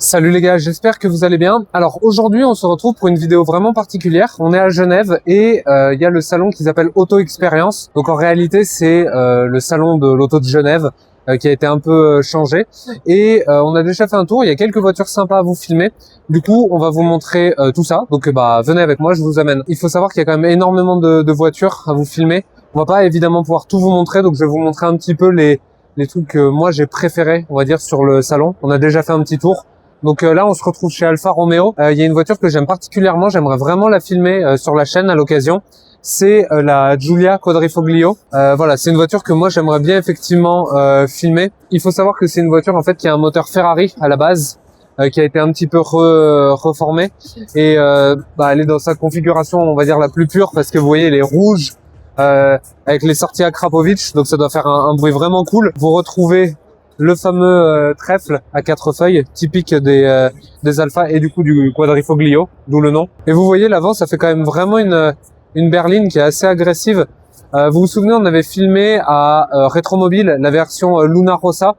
Salut les gars, j'espère que vous allez bien. Alors aujourd'hui on se retrouve pour une vidéo vraiment particulière. On est à Genève et il y a le salon qui s'appelle Auto Experience. Donc en réalité c'est le salon de l'auto de Genève qui a été un peu changé. Et on a déjà fait un tour, il y a quelques voitures sympas à vous filmer. Du coup on va vous montrer tout ça. Donc venez avec moi, je vous amène. Il faut savoir qu'il y a quand même énormément de voitures à vous filmer. On va pas évidemment pouvoir tout vous montrer, donc je vais vous montrer un petit peu les trucs que moi j'ai préférés, on va dire, sur le salon. On a déjà fait un petit tour. Donc là, on se retrouve chez Alfa Romeo. Il y a une voiture que j'aime particulièrement. J'aimerais vraiment la filmer sur la chaîne à l'occasion. C'est la Giulia Quadrifoglio. Voilà, c'est une voiture que moi j'aimerais bien effectivement filmer. Il faut savoir que c'est une voiture en fait qui a un moteur Ferrari à la base, qui a été un petit peu reformé. Et elle est dans sa configuration, on va dire, la plus pure parce que vous voyez, elle est rouge avec les sorties à Krapovic. Donc ça doit faire un bruit vraiment cool. Vous retrouvez le fameux trèfle à 4 feuilles, typique des Alfa et du coup du Quadrifoglio, d'où le nom. Et vous voyez l'avant, ça fait quand même vraiment une berline qui est assez agressive. Vous vous souvenez, on avait filmé à Retromobile la version Luna Rossa,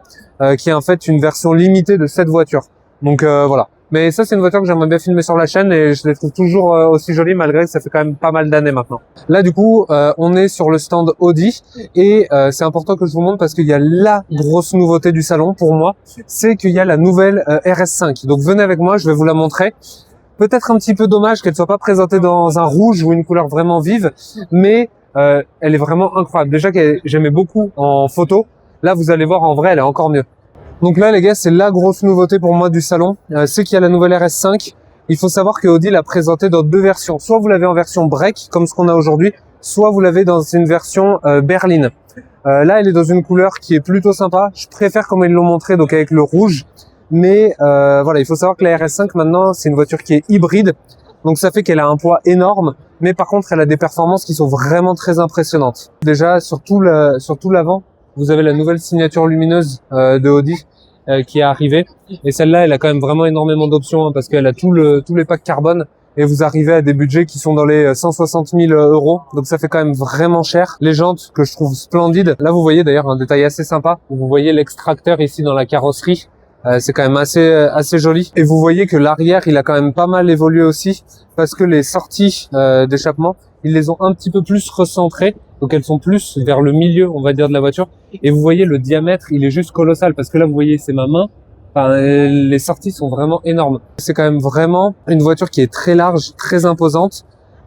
qui est en fait une version limitée de cette voiture. Donc voilà. Mais ça, c'est une voiture que j'aimerais bien filmer sur la chaîne et je les trouve toujours aussi jolies malgré que ça fait quand même pas mal d'années maintenant. Là, du coup, on est sur le stand Audi et c'est important que je vous montre parce qu'il y a la grosse nouveauté du salon pour moi, c'est qu'il y a la nouvelle RS5. Donc venez avec moi, je vais vous la montrer. Peut-être un petit peu dommage qu'elle soit pas présentée dans un rouge ou une couleur vraiment vive, mais elle est vraiment incroyable. Déjà que j'aimais beaucoup en photo, là vous allez voir en vrai, elle est encore mieux. Donc là les gars, c'est la grosse nouveauté pour moi du salon, c'est qu'il y a la nouvelle RS5. Il faut savoir que Audi l'a présentée dans deux versions. Soit vous l'avez en version break, comme ce qu'on a aujourd'hui, soit vous l'avez dans une version berline. Là, elle est dans une couleur qui est plutôt sympa. Je préfère comme ils l'ont montré, donc avec le rouge. Mais voilà, il faut savoir que la RS5 maintenant, c'est une voiture qui est hybride. Donc ça fait qu'elle a un poids énorme. Mais par contre, elle a des performances qui sont vraiment très impressionnantes. Déjà, sur tout l'avant, vous avez la nouvelle signature lumineuse de Audi qui est arrivée. Et celle-là, elle a quand même vraiment énormément d'options parce qu'elle a tous les packs carbone. Et vous arrivez à des budgets qui sont dans les 160 000 euros. Donc ça fait quand même vraiment cher. Les jantes que je trouve splendides. Là, vous voyez d'ailleurs un détail assez sympa. Vous voyez l'extracteur ici dans la carrosserie. C'est quand même assez joli. Et vous voyez que l'arrière, il a quand même pas mal évolué aussi. Parce que les sorties d'échappement, ils les ont un petit peu plus recentrées. Donc elles sont plus vers le milieu, on va dire, de la voiture. Et vous voyez le diamètre, il est juste colossal. Parce que là, vous voyez, c'est ma main. Enfin, les sorties sont vraiment énormes. C'est quand même vraiment une voiture qui est très large, très imposante.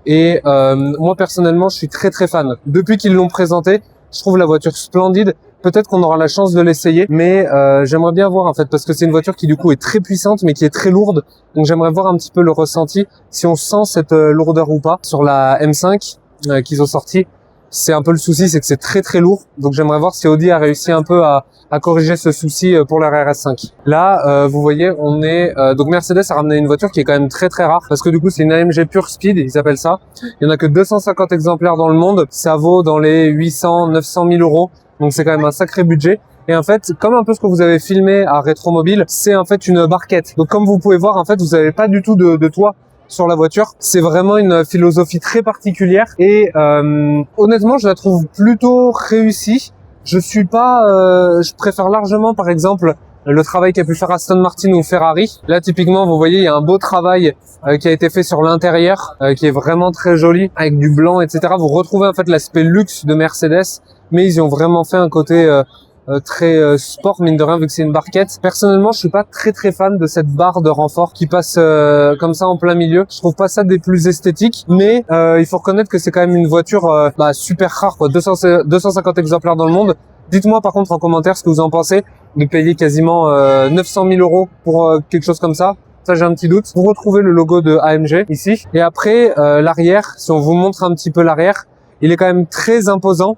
Et moi, personnellement, je suis très fan. Depuis qu'ils l'ont présentée, je trouve la voiture splendide. Peut-être qu'on aura la chance de l'essayer, mais j'aimerais bien voir en fait, parce que c'est une voiture qui du coup est très puissante, mais qui est très lourde. Donc j'aimerais voir un petit peu le ressenti, si on sent cette lourdeur ou pas. Sur la M5 qu'ils ont sorti, c'est un peu le souci, c'est que c'est très lourd. Donc j'aimerais voir si Audi a réussi un peu à corriger ce souci pour la RS5. Là, vous voyez, on est donc Mercedes a ramené une voiture qui est quand même très rare parce que du coup c'est une AMG Pure Speed, ils appellent ça. Il y en a que 250 exemplaires dans le monde. Ça vaut dans les 800, 900 000 euros. Donc c'est quand même un sacré budget. Et en fait, comme un peu ce que vous avez filmé à Retromobile, c'est en fait une barquette. Donc comme vous pouvez voir, en fait, vous n'avez pas du tout de toit sur la voiture. C'est vraiment une philosophie très particulière et honnêtement, je la trouve plutôt réussie. Je préfère largement, par exemple, le travail qu'a pu faire Aston Martin ou Ferrari. Là, typiquement, vous voyez, il y a un beau travail qui a été fait sur l'intérieur, qui est vraiment très joli, avec du blanc, etc. Vous retrouvez en fait l'aspect luxe de Mercedes, mais ils y ont vraiment fait un côté très sport, mine de rien, vu que c'est une barquette. Personnellement, je suis pas très fan de cette barre de renfort qui passe comme ça en plein milieu. Je trouve pas ça des plus esthétiques, mais il faut reconnaître que c'est quand même une voiture super rare, quoi. 250 exemplaires dans le monde. Dites-moi par contre en commentaire ce que vous en pensez de payer quasiment 900 000 euros pour quelque chose comme ça. Ça, j'ai un petit doute. Vous retrouvez le logo de AMG ici. Et après, l'arrière, si on vous montre un petit peu l'arrière, il est quand même très imposant,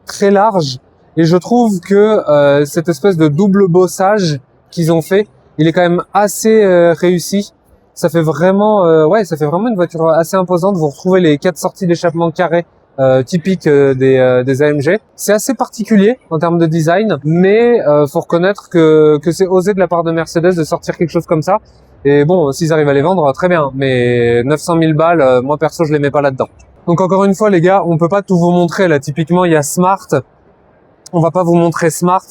très large. Et je trouve que cette espèce de double bossage qu'ils ont fait, il est quand même assez réussi. Ça fait vraiment, ça fait vraiment une voiture assez imposante. Vous retrouvez les 4 sorties d'échappement carrées typiques des AMG. C'est assez particulier en termes de design, mais faut reconnaître que c'est osé de la part de Mercedes de sortir quelque chose comme ça. Et bon, s'ils arrivent à les vendre, très bien. Mais 900 000 balles, moi perso, je les mets pas là-dedans. Donc encore une fois, les gars, on peut pas tout vous montrer. Là, typiquement, il y a Smart. On va pas vous montrer Smart.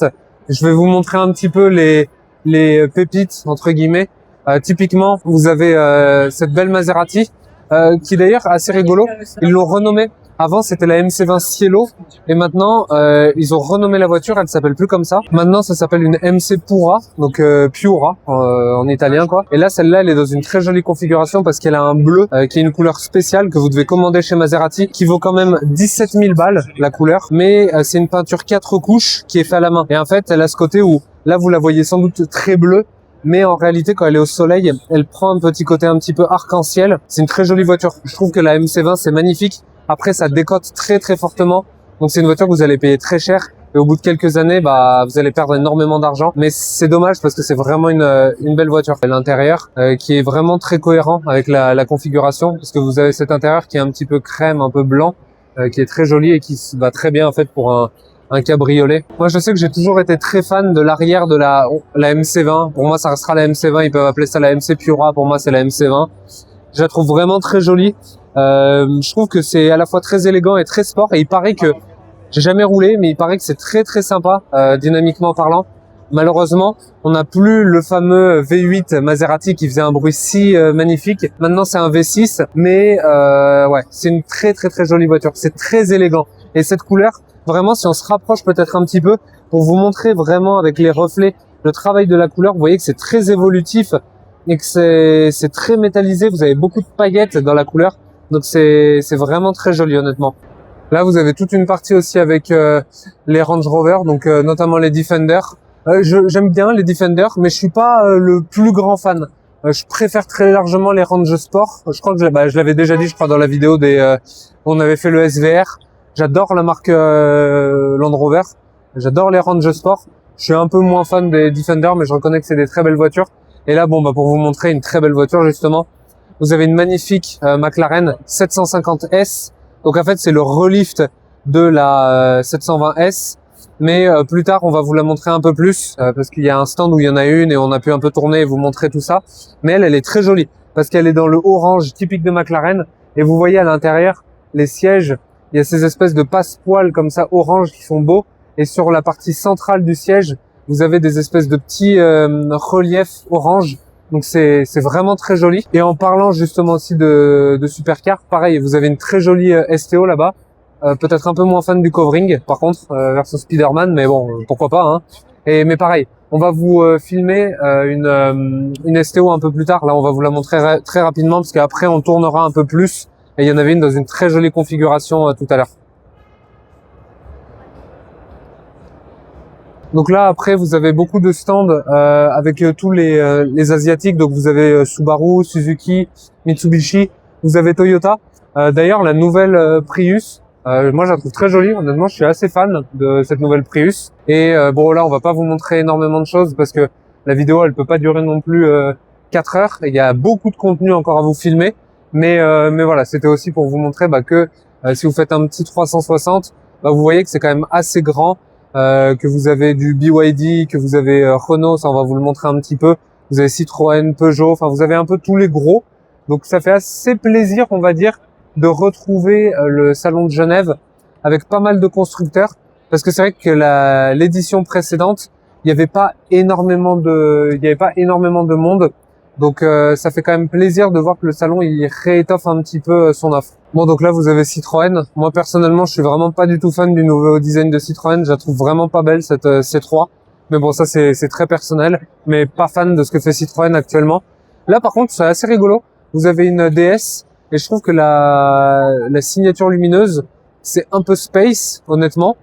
Je vais vous montrer un petit peu les pépites entre guillemets. Typiquement, vous avez cette belle Maserati qui d'ailleurs assez rigolo. Ils l'ont renommée. Avant, c'était la MC20 Cielo et maintenant, ils ont renommé la voiture. Elle s'appelle plus comme ça. Maintenant, ça s'appelle une MC Pura, donc Pura en italien quoi. Et là, celle-là, elle est dans une très jolie configuration parce qu'elle a un bleu qui est une couleur spéciale que vous devez commander chez Maserati, qui vaut quand même 17 000 balles la couleur. Mais c'est une peinture 4 couches qui est faite à la main. Et en fait, elle a ce côté où là, vous la voyez sans doute très bleue. Mais en réalité, quand elle est au soleil, elle prend un petit côté un petit peu arc-en-ciel. C'est une très jolie voiture. Je trouve que la MC20, c'est magnifique. Après, ça décote très très fortement. Donc c'est une voiture que vous allez payer très cher. Et au bout de quelques années, vous allez perdre énormément d'argent. Mais c'est dommage parce que c'est vraiment une belle voiture. L'intérieur qui est vraiment très cohérent avec la configuration. Parce que vous avez cet intérieur qui est un petit peu crème, un peu blanc, qui est très joli et qui va très bien en fait pour un cabriolet. Moi, je sais que j'ai toujours été très fan de l'arrière de la MC20. Pour moi, ça restera la MC20. Ils peuvent appeler ça la MC Pura. Pour moi, c'est la MC20. Je la trouve vraiment très jolie. Je trouve que c'est à la fois très élégant et très sport. Et il paraît que, j'ai jamais roulé, mais il paraît que c'est très très sympa, dynamiquement parlant. Malheureusement, on n'a plus le fameux V8 Maserati qui faisait un bruit si magnifique. Maintenant, c'est un V6. Mais ouais, c'est une très très très jolie voiture. C'est très élégant. Et cette couleur, vraiment, si on se rapproche peut-être un petit peu pour vous montrer vraiment avec les reflets le travail de la couleur, vous voyez que c'est très évolutif et que c'est très métallisé. Vous avez beaucoup de paillettes dans la couleur, donc c'est vraiment très joli honnêtement. Là, vous avez toute une partie aussi avec les Range Rover, donc notamment les Defender. J'aime bien les Defender, mais je suis pas le plus grand fan. Je préfère très largement les Range Sport. Je crois que je l'avais déjà dit, je crois, dans la vidéo on avait fait le SVR. J'adore la marque Land Rover. J'adore les Range Sport. Je suis un peu moins fan des Defender, mais je reconnais que c'est des très belles voitures. Et là, pour vous montrer une très belle voiture, justement, vous avez une magnifique McLaren 750S. Donc, en fait, c'est le relift de la 720S. Mais plus tard, on va vous la montrer un peu plus parce qu'il y a un stand où il y en a une et on a pu un peu tourner et vous montrer tout ça. Mais elle est très jolie parce qu'elle est dans le orange typique de McLaren. Et vous voyez à l'intérieur, les sièges, il y a ces espèces de passepoils comme ça orange qui sont beaux. Et sur la partie centrale du siège, vous avez des espèces de petits reliefs orange. Donc c'est vraiment très joli. Et en parlant justement aussi de supercar, pareil, vous avez une très jolie STO là-bas. Peut-être un peu moins fan du covering, par contre, version Spider-Man, mais bon, pourquoi pas. Hein. Mais pareil, on va vous filmer une STO un peu plus tard. Là, on va vous la montrer très rapidement parce qu'après, on tournera un peu plus. Et il y en avait une dans une très jolie configuration tout à l'heure. Donc là, après, vous avez beaucoup de stands avec tous les asiatiques. Donc vous avez Subaru, Suzuki, Mitsubishi. Vous avez Toyota. D'ailleurs, la nouvelle Prius, moi je la trouve très jolie. Honnêtement, je suis assez fan de cette nouvelle Prius. Et bon, là, on va pas vous montrer énormément de choses parce que la vidéo, elle peut pas durer non plus 4 heures. Et il y a beaucoup de contenu encore à vous filmer. Mais voilà, c'était aussi pour vous montrer que si vous faites un petit 360, vous voyez que c'est quand même assez grand. Que vous avez du BYD, que vous avez Renault, ça on va vous le montrer un petit peu. Vous avez Citroën, Peugeot, enfin vous avez un peu tous les gros. Donc ça fait assez plaisir, on va dire, de retrouver le salon de Genève avec pas mal de constructeurs. Parce que c'est vrai que l'édition précédente, il n'y avait pas énormément de monde. Donc ça fait quand même plaisir de voir que le salon il réétoffe un petit peu son offre. Bon, donc là vous avez Citroën. Moi personnellement, je suis vraiment pas du tout fan du nouveau design de Citroën. Je la trouve vraiment pas belle cette C3. Mais bon, ça c'est très personnel. Mais pas fan de ce que fait Citroën actuellement. Là par contre, c'est assez rigolo. Vous avez une DS et je trouve que la signature lumineuse c'est un peu space, honnêtement.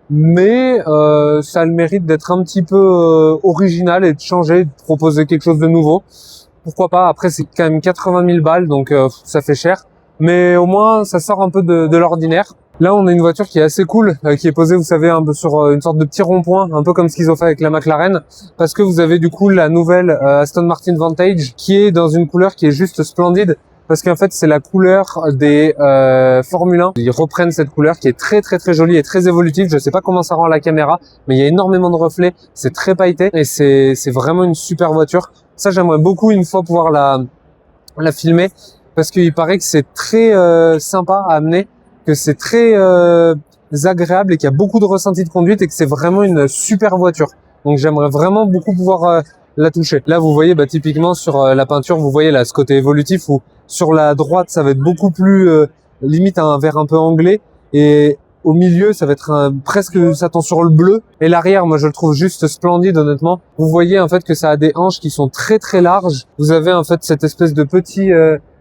Mais ça a le mérite d'être un petit peu original et de changer, de proposer quelque chose de nouveau. Pourquoi pas? Après, c'est quand même 80 000 balles, donc ça fait cher. Mais au moins, ça sort un peu de l'ordinaire. Là, on a une voiture qui est assez cool, qui est posée, vous savez, un peu sur une sorte de petit rond-point, un peu comme ce qu'ils ont fait avec la McLaren, parce que vous avez du coup la nouvelle Aston Martin Vantage, qui est dans une couleur qui est juste splendide, parce qu'en fait, c'est la couleur des Formule 1. Ils reprennent cette couleur qui est très très très jolie et très évolutive. Je sais pas comment ça rend à la caméra, mais il y a énormément de reflets, c'est très pailleté et c'est vraiment une super voiture. Ça, j'aimerais beaucoup une fois pouvoir la filmer parce qu'il paraît que c'est très sympa à amener, que c'est très agréable et qu'il y a beaucoup de ressenti de conduite et que c'est vraiment une super voiture. Donc j'aimerais vraiment beaucoup pouvoir la toucher. Là, vous voyez, typiquement sur la peinture, vous voyez là ce côté évolutif où sur la droite, ça va être beaucoup plus limite un vert un peu anglais et au milieu, ça va être presque, ça tend sur le bleu. Et l'arrière, moi, je le trouve juste splendide, honnêtement. Vous voyez, en fait, que ça a des hanches qui sont très, très larges. Vous avez, en fait, cette espèce de petit,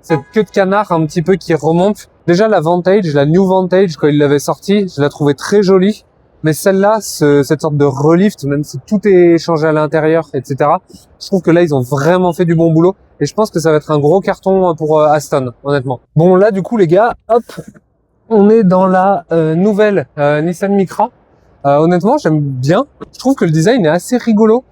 cette queue de canard un petit peu qui remonte. Déjà, la Vantage, la New Vantage, quand ils l'avaient sortie, je la trouvais très jolie. Mais celle-là, cette sorte de relift, même si tout est changé à l'intérieur, etc. Je trouve que là, ils ont vraiment fait du bon boulot. Et je pense que ça va être un gros carton pour Aston, honnêtement. Bon, là, du coup, les gars, hop, on est dans la nouvelle Nissan Micra. Honnêtement, j'aime bien. Je trouve que le design est assez rigolo.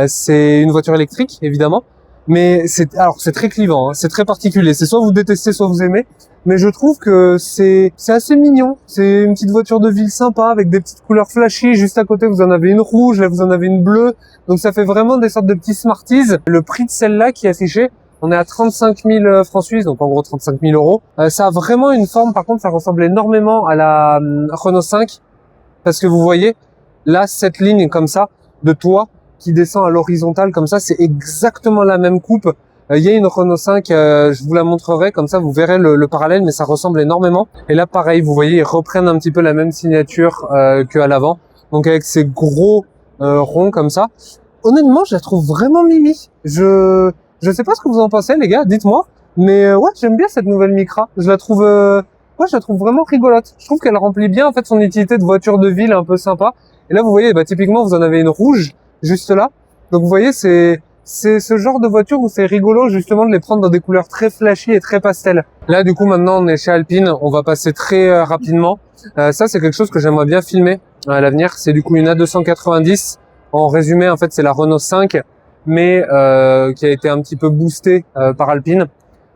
C'est une voiture électrique, évidemment. Mais c'est très clivant, hein. C'est très particulier. C'est soit vous détestez, soit vous aimez. Mais je trouve que c'est assez mignon. C'est une petite voiture de ville sympa avec des petites couleurs flashy. Juste à côté, vous en avez une rouge, là vous en avez une bleue. Donc ça fait vraiment des sortes de petits Smarties. Le prix de celle-là qui est affiché, on est à 35 000 francs suisses, donc en gros 35 000 euros. Ça a vraiment une forme, par contre, ça ressemble énormément à la Renault 5. Parce que vous voyez, là, cette ligne comme ça, de toit, qui descend à l'horizontale comme ça, c'est exactement la même coupe. Il y a une Renault 5, je vous la montrerai, comme ça vous verrez le parallèle, mais ça ressemble énormément. Et là, pareil, vous voyez, ils reprennent un petit peu la même signature qu'à l'avant. Donc avec ces gros ronds comme ça. Honnêtement, je la trouve vraiment mimi. Je sais pas ce que vous en pensez, les gars, dites-moi. Mais ouais, j'aime bien cette nouvelle Micra. Je la trouve vraiment rigolote. Je trouve qu'elle remplit bien en fait son utilité de voiture de ville un peu sympa. Et là, vous voyez, typiquement, vous en avez une rouge juste là. Donc vous voyez, c'est ce genre de voiture où c'est rigolo justement de les prendre dans des couleurs très flashy et très pastel. Là, du coup, maintenant, on est chez Alpine. On va passer très rapidement. Ça, c'est quelque chose que j'aimerais bien filmer à l'avenir. C'est du coup une A290. En résumé, en fait, c'est la Renault 5, mais qui a été un petit peu boostée par Alpine.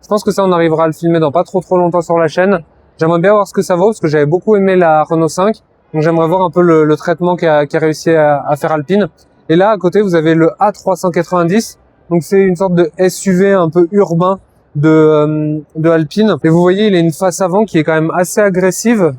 Je pense que ça, on arrivera à le filmer dans pas trop longtemps sur la chaîne. J'aimerais bien voir ce que ça vaut, parce que j'avais beaucoup aimé la Renault 5. Donc j'aimerais voir un peu le traitement qu'a réussi à faire Alpine. Et là, à côté, vous avez le A390. Donc c'est une sorte de SUV un peu urbain de Alpine. Et vous voyez, il a une face avant qui est quand même assez agressive.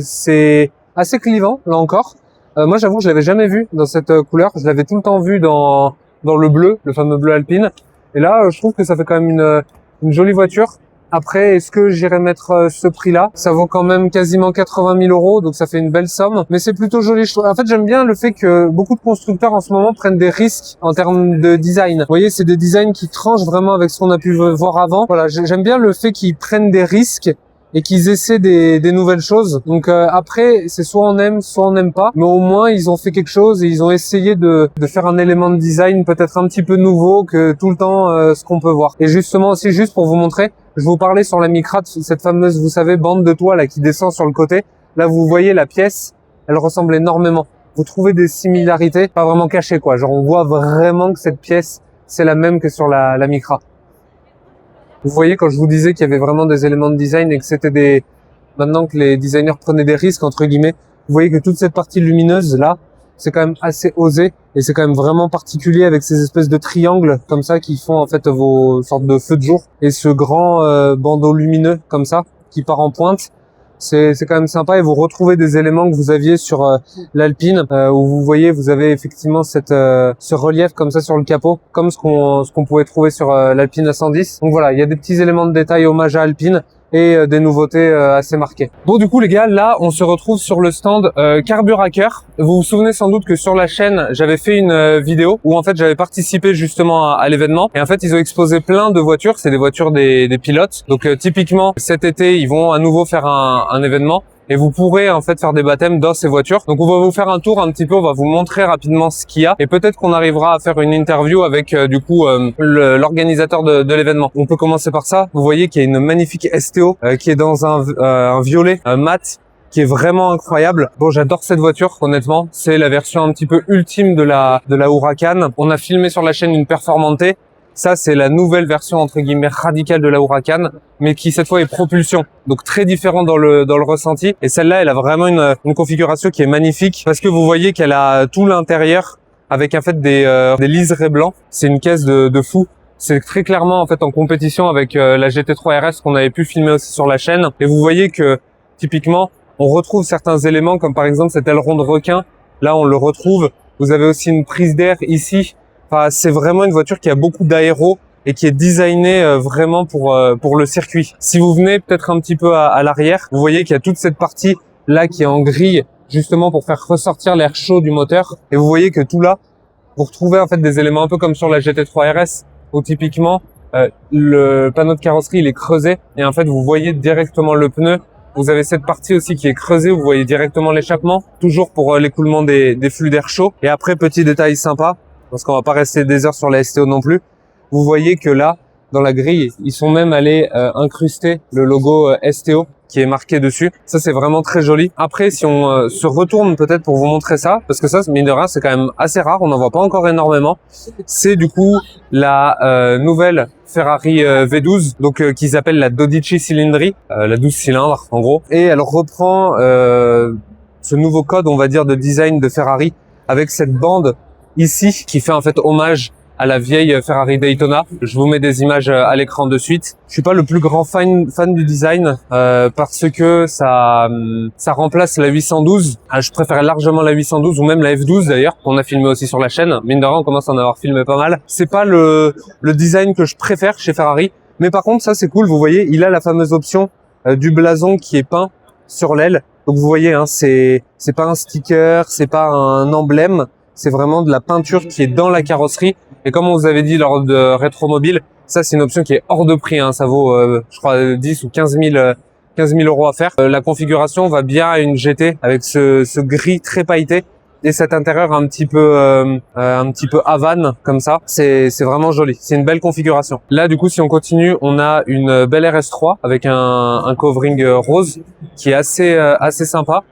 C'est assez clivant, là encore. Moi, j'avoue, je l'avais jamais vu dans cette couleur. Je l'avais tout le temps vu dans le bleu, le fameux bleu Alpine. Et là, je trouve que ça fait quand même une jolie voiture. Après, est-ce que j'irai mettre ce prix-là? Ça vaut quand même quasiment 80 000 euros, donc ça fait une belle somme. Mais c'est plutôt joli. En fait, j'aime bien le fait que beaucoup de constructeurs en ce moment prennent des risques en termes de design. Vous voyez, c'est des designs qui tranchent vraiment avec ce qu'on a pu voir avant. Voilà, j'aime bien le fait qu'ils prennent des risques et qu'ils essaient des nouvelles choses. Donc après, c'est soit on aime, soit on n'aime pas. Mais au moins, ils ont fait quelque chose et ils ont essayé de faire un élément de design peut-être un petit peu nouveau que tout le temps ce qu'on peut voir. Et justement aussi, juste pour vous montrer, je vous parlais sur la Micra, cette fameuse, vous savez, bande de toit là qui descend sur le côté. Là, vous voyez la pièce, elle ressemble énormément. Vous trouvez des similarités, pas vraiment cachées quoi. Genre on voit vraiment que cette pièce, c'est la même que sur la Micra. Vous voyez, quand je vous disais qu'il y avait vraiment des éléments de design et que c'était maintenant que les designers prenaient des risques, entre guillemets, vous voyez que toute cette partie lumineuse, là, c'est quand même assez osé et c'est quand même vraiment particulier avec ces espèces de triangles comme ça qui font en fait vos sortes de feux de jour et ce grand bandeau lumineux comme ça qui part en pointe. C'est quand même sympa et vous retrouvez des éléments que vous aviez sur l'Alpine où vous voyez, vous avez effectivement ce relief comme ça sur le capot, comme ce qu'on pouvait trouver sur l'Alpine A110. Donc voilà, il y a des petits éléments de détail hommage à Alpine et des nouveautés assez marquées. Bon, du coup les gars, là on se retrouve sur le stand Carburacker. Vous vous souvenez sans doute que sur la chaîne j'avais fait une vidéo où en fait j'avais participé justement à l'événement et en fait ils ont exposé plein de voitures, c'est des voitures des pilotes. Donc typiquement cet été ils vont à nouveau faire un événement et vous pourrez en fait faire des baptêmes dans ces voitures. Donc on va vous faire un tour un petit peu, on va vous montrer rapidement ce qu'il y a et peut-être qu'on arrivera à faire une interview avec du coup l'organisateur de l'événement. On peut commencer par ça. Vous voyez qu'il y a une magnifique STO qui est dans un violet mat qui est vraiment incroyable. Bon, j'adore cette voiture, honnêtement. C'est la version un petit peu ultime de la Huracan. On a filmé sur la chaîne une Performante. Ça, c'est la nouvelle version, entre guillemets, radicale de la Huracan, mais qui, cette fois, est propulsion. Donc, très différent dans le ressenti. Et celle-là, elle a vraiment une configuration qui est magnifique parce que vous voyez qu'elle a tout l'intérieur avec, en fait, des liserés blancs. C'est une caisse de fou. C'est très clairement, en fait, en compétition avec la GT3 RS qu'on avait pu filmer aussi sur la chaîne. Et vous voyez que, typiquement, on retrouve certains éléments comme, par exemple, cet aileron de requin. Là, on le retrouve. Vous avez aussi une prise d'air ici. Enfin, c'est vraiment une voiture qui a beaucoup d'aéro et qui est designée vraiment pour le circuit. Si vous venez peut-être un petit peu à l'arrière, vous voyez qu'il y a toute cette partie là qui est en grille, justement pour faire ressortir l'air chaud du moteur. Et vous voyez que tout là, vous retrouvez en fait des éléments un peu comme sur la GT3 RS, où typiquement le panneau de carrosserie il est creusé et en fait vous voyez directement le pneu. Vous avez cette partie aussi qui est creusée, vous voyez directement l'échappement, toujours pour l'écoulement des flux d'air chaud. Et après, petit détail sympa, parce qu'on va pas rester des heures sur la STO non plus, vous voyez que là, dans la grille, ils sont même allés incruster le logo STO qui est marqué dessus. Ça, c'est vraiment très joli. Après, si on se retourne peut-être pour vous montrer ça, parce que ça, mine de rien, c'est quand même assez rare, on n'en voit pas encore énormément. C'est du coup la nouvelle Ferrari V12, donc qu'ils appellent la 12 Cilindri, la 12 cylindres en gros. Et elle reprend ce nouveau code, on va dire, de design de Ferrari avec cette bande ici qui fait en fait hommage à la vieille Ferrari Daytona. Je vous mets des images à l'écran de suite. Je suis pas le plus grand fan du design parce que ça remplace la 812. Je préfère largement la 812 ou même la F12 d'ailleurs, qu'on a filmé aussi sur la chaîne. Mine de rien, on commence à en avoir filmé pas mal. C'est pas le design que je préfère chez Ferrari, mais par contre ça c'est cool. Vous voyez, il a la fameuse option du blason qui est peint sur l'aile. Donc vous voyez, hein, c'est pas un sticker, c'est pas un emblème. C'est vraiment de la peinture qui est dans la carrosserie. Et comme on vous avait dit lors de Rétromobile, ça c'est une option qui est hors de prix. Hein. Ça vaut, je crois, 10 ou 15 000 euros à faire. La configuration va bien à une GT avec ce gris très pailleté et cet intérieur un petit peu Havane comme ça. C'est vraiment joli. C'est une belle configuration. Là, du coup, si on continue, on a une belle RS3 avec un covering rose qui est assez sympa.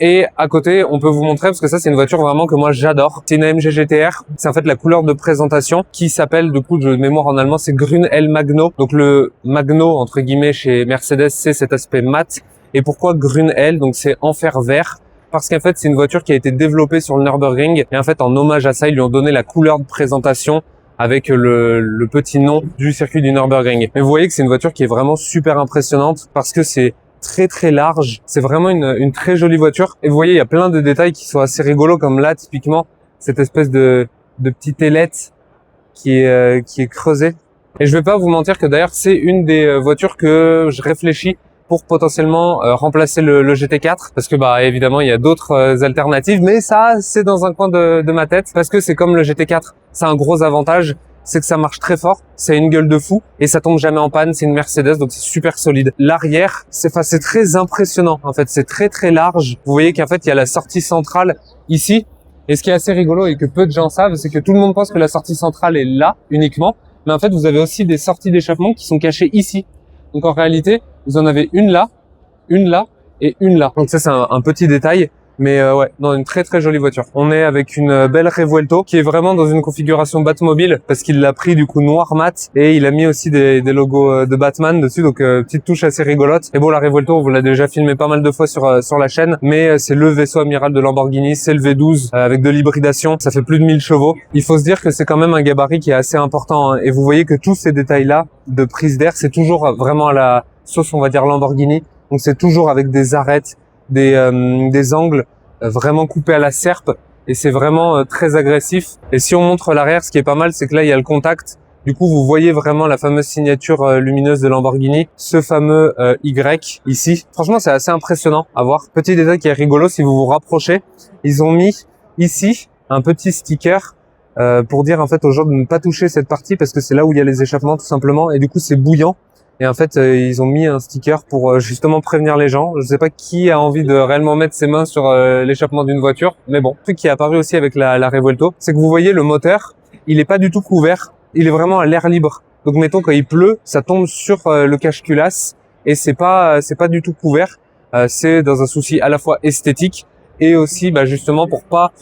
Et à côté, on peut vous montrer, parce que ça c'est une voiture vraiment que moi j'adore. C'est une AMG GTR, c'est en fait la couleur de présentation qui s'appelle, du coup de mémoire en allemand, c'est Grün Hell Magno. Donc le Magno entre guillemets chez Mercedes, c'est cet aspect mat. Et pourquoi Grün Hell? Donc c'est enfer vert. Parce qu'en fait c'est une voiture qui a été développée sur le Nürburgring et en fait en hommage à ça ils lui ont donné la couleur de présentation avec le petit nom du circuit du Nürburgring. Mais vous voyez que c'est une voiture qui est vraiment super impressionnante parce que c'est très large. C'est vraiment une très jolie voiture. Et vous voyez, il y a plein de détails qui sont assez rigolos, comme là, typiquement, cette espèce de petite ailette qui est creusée. Et je vais pas vous mentir que d'ailleurs, c'est une des voitures que je réfléchis pour potentiellement remplacer le GT4. Parce que, bah, évidemment, il y a d'autres alternatives. Mais ça, c'est dans un coin de ma tête. Parce que c'est comme le GT4. C'est un gros avantage. C'est que ça marche très fort, c'est une gueule de fou et ça tombe jamais en panne, c'est une Mercedes donc c'est super solide. L'arrière, c'est très impressionnant en fait, c'est très large. Vous voyez qu'en fait, il y a la sortie centrale ici et ce qui est assez rigolo et que peu de gens savent, c'est que tout le monde pense que la sortie centrale est là uniquement, mais en fait, vous avez aussi des sorties d'échappement qui sont cachées ici. Donc en réalité, vous en avez une là et une là. Donc ça c'est un petit détail. Mais ouais, non, une très jolie voiture. On est avec une belle Revuelto qui est vraiment dans une configuration Batmobile parce qu'il l'a pris du coup noir mat et il a mis aussi des logos de Batman dessus, donc petite touche assez rigolote. Et bon, la Revuelto, on vous l'a déjà filmé pas mal de fois sur la chaîne, mais c'est le vaisseau amiral de Lamborghini, c'est le V12 avec de l'hybridation, ça fait plus de 1000 chevaux. Il faut se dire que c'est quand même un gabarit qui est assez important hein, et vous voyez que tous ces détails-là de prise d'air, c'est toujours vraiment à la sauce, on va dire Lamborghini. Donc c'est toujours avec des arêtes, des angles vraiment coupés à la serpe et c'est vraiment très agressif. Et si on montre l'arrière, ce qui est pas mal, c'est que là il y a le contact. Du coup, vous voyez vraiment la fameuse signature lumineuse de Lamborghini, ce fameux Y ici. Franchement, c'est assez impressionnant à voir. Petit détail qui est rigolo, si vous vous rapprochez, ils ont mis ici un petit sticker pour dire en fait aux gens de ne pas toucher cette partie parce que c'est là où il y a les échappements tout simplement et du coup c'est bouillant. Et en fait, ils ont mis un sticker pour justement prévenir les gens. Je sais pas qui a envie de réellement mettre ses mains sur l'échappement d'une voiture, mais bon. Un truc qui est apparu aussi avec la Revuelto, c'est que vous voyez le moteur, il est pas du tout couvert, il est vraiment à l'air libre. Donc mettons quand il pleut, ça tombe sur le cache-culasse et c'est pas du tout couvert. C'est dans un souci à la fois esthétique et aussi bah, justement pour pas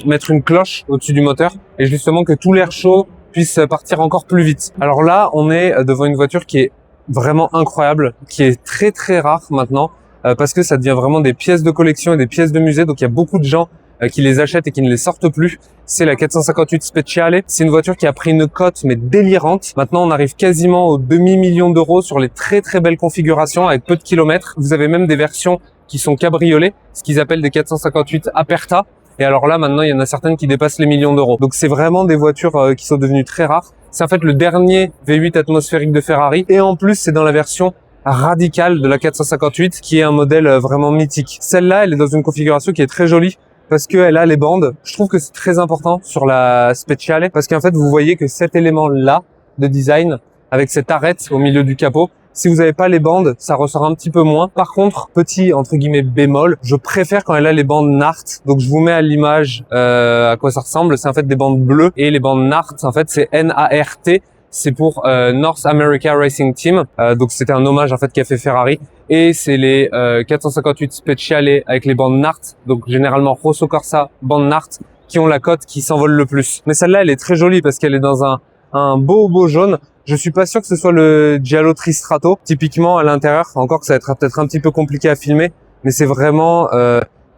mettre une cloche au-dessus du moteur et justement que tout l'air chaud puisse partir encore plus vite. Alors là, on est devant une voiture qui est vraiment incroyable, qui est très rare maintenant, parce que ça devient vraiment des pièces de collection et des pièces de musée. Donc il y a beaucoup de gens qui les achètent et qui ne les sortent plus. C'est la 458 Speciale. C'est une voiture qui a pris une cote mais délirante. Maintenant, on arrive quasiment au demi-million d'euros sur les très belles configurations avec peu de kilomètres. Vous avez même des versions qui sont cabriolets, ce qu'ils appellent des 458 Aperta. Et alors là, maintenant, il y en a certaines qui dépassent les millions d'euros. Donc c'est vraiment des voitures qui sont devenues très rares. C'est en fait le dernier V8 atmosphérique de Ferrari. Et en plus, c'est dans la version radicale de la 458, qui est un modèle vraiment mythique. Celle-là, elle est dans une configuration qui est très jolie, parce qu'elle a les bandes. Je trouve que c'est très important sur la Speciale, parce qu'en fait, vous voyez que cet élément-là de design, avec cette arête au milieu du capot, si vous n'avez pas les bandes, ça ressort un petit peu moins. Par contre, petit, entre guillemets, bémol, je préfère quand elle a les bandes NART. Donc, je vous mets à l'image à quoi ça ressemble. C'est en fait des bandes bleues. Et les bandes NART, en fait, c'est N-A-R-T. C'est pour North America Racing Team. Donc, c'était un hommage, en fait, qu'a fait Ferrari. Et c'est les 458 Speciale avec les bandes NART. Donc, généralement, Rosso Corsa, bandes NART, qui ont la cote qui s'envole le plus. Mais celle-là, elle est très jolie parce qu'elle est dans un beau jaune. Je suis pas sûr que ce soit le Giallo Tristrato. Typiquement, à l'intérieur, encore que ça va être peut-être un petit peu compliqué à filmer, mais c'est vraiment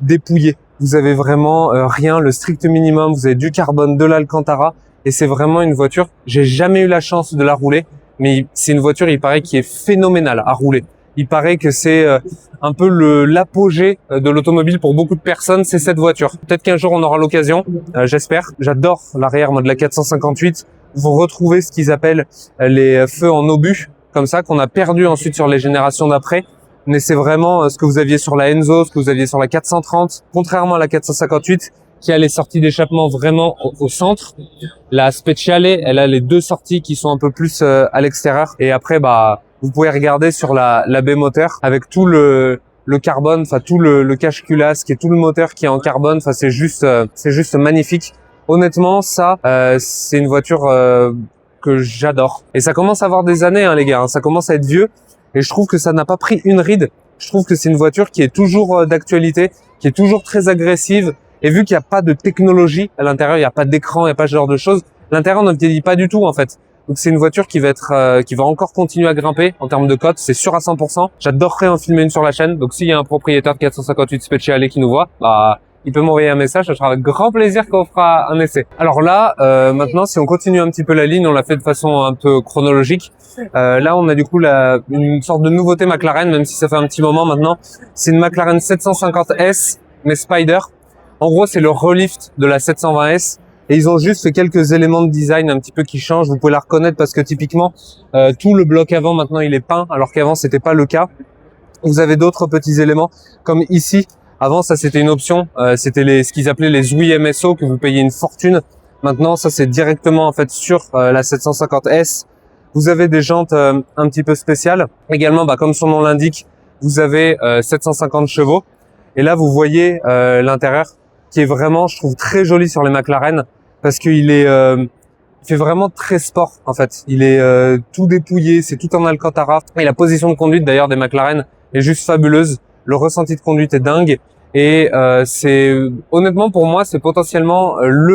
dépouillé. Vous avez vraiment rien, le strict minimum. Vous avez du carbone, de l'Alcantara, et c'est vraiment une voiture. J'ai jamais eu la chance de la rouler, mais c'est une voiture, il paraît, qui est phénoménale à rouler. Il paraît que c'est un peu l'apogée de l'automobile pour beaucoup de personnes, c'est cette voiture. Peut-être qu'un jour on aura l'occasion, j'espère. J'adore l'arrière de la 458. Vous retrouvez ce qu'ils appellent les feux en obus, comme ça, qu'on a perdu ensuite sur les générations d'après. Mais c'est vraiment ce que vous aviez sur la Enzo, ce que vous aviez sur la 430, contrairement à la 458, qui a les sorties d'échappement vraiment au centre. La Speciale, elle a les deux sorties qui sont un peu plus à l'extérieur. Et après, vous pouvez regarder sur la baie moteur avec tout le carbone, enfin tout le cache-culasse, qui est tout le moteur qui est en carbone. Enfin, c'est juste magnifique. Honnêtement, ça, c'est une voiture que j'adore. Et ça commence à avoir des années, hein, les gars. Hein. Ça commence à être vieux. Et je trouve que ça n'a pas pris une ride. Je trouve que c'est une voiture qui est toujours d'actualité, qui est toujours très agressive. Et vu qu'il n'y a pas de technologie à l'intérieur, il n'y a pas d'écran, il n'y a pas ce genre de choses, l'intérieur ne vieillit pas du tout, en fait. Donc c'est une voiture qui va encore continuer à grimper en termes de cote, c'est sûr à 100%. J'adorerais en filmer une sur la chaîne. Donc s'il y a un propriétaire de 458 Speciale qui nous voit, il peut m'envoyer un message, ça sera avec grand plaisir qu'on fera un essai. Alors là, maintenant, si on continue un petit peu la ligne, on l'a fait de façon un peu chronologique. Là, on a du coup une sorte de nouveauté McLaren, même si ça fait un petit moment maintenant. C'est une McLaren 750S, mais Spider. En gros, c'est le relift de la 720S. Et ils ont juste fait quelques éléments de design un petit peu qui changent. Vous pouvez la reconnaître parce que typiquement, tout le bloc avant, maintenant, il est peint, alors qu'avant, c'était pas le cas. Vous avez d'autres petits éléments, comme ici. Avant, ça, c'était une option. C'était ce qu'ils appelaient les ZWI MSO, que vous payez une fortune. Maintenant, ça, c'est directement, en fait, sur la 750S. Vous avez des jantes un petit peu spéciales. Également, comme son nom l'indique, vous avez 750 chevaux. Et là, vous voyez l'intérieur qui est vraiment, je trouve, très joli sur les McLaren parce qu'il est, il fait vraiment très sport en fait. Il est tout dépouillé, c'est tout en Alcantara. Et la position de conduite d'ailleurs des McLaren est juste fabuleuse. Le ressenti de conduite est dingue. Et c'est honnêtement pour moi, c'est potentiellement la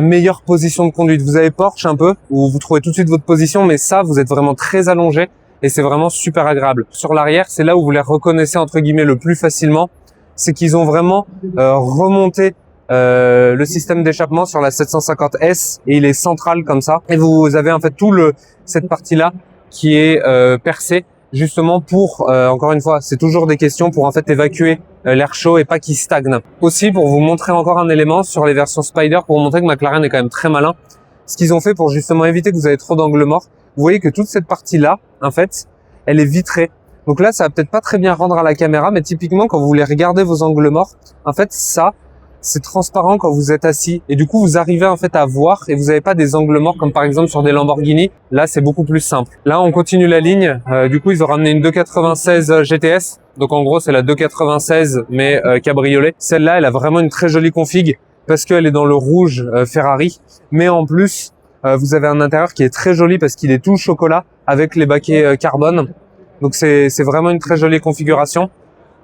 meilleure position de conduite. Vous avez Porsche un peu où vous trouvez tout de suite votre position, mais ça, vous êtes vraiment très allongé. Et c'est vraiment super agréable. Sur l'arrière, c'est là où vous les reconnaissez entre guillemets le plus facilement. C'est qu'ils ont vraiment remonté le système d'échappement sur la 750S et il est central comme ça. Et vous avez en fait cette partie-là qui est percée justement pour, encore une fois, c'est toujours des questions pour en fait évacuer l'air chaud et pas qu'il stagne. Aussi, pour vous montrer encore un élément sur les versions Spider, pour vous montrer que McLaren est quand même très malin, ce qu'ils ont fait pour justement éviter que vous ayez trop d'angles morts, vous voyez que toute cette partie-là, en fait, elle est vitrée. Donc là, ça va peut-être pas très bien rendre à la caméra, mais typiquement, quand vous voulez regarder vos angles morts, en fait, ça, c'est transparent quand vous êtes assis. Et du coup, vous arrivez en fait à voir et vous n'avez pas des angles morts comme par exemple sur des Lamborghini. Là, c'est beaucoup plus simple. Là, on continue la ligne. Du coup, ils ont ramené une 296 GTS. Donc en gros, c'est la 296, mais cabriolet. Celle-là, elle a vraiment une très jolie config parce qu'elle est dans le rouge Ferrari. Mais en plus, vous avez un intérieur qui est très joli parce qu'il est tout chocolat avec les baquets carbone. Donc c'est vraiment une très jolie configuration.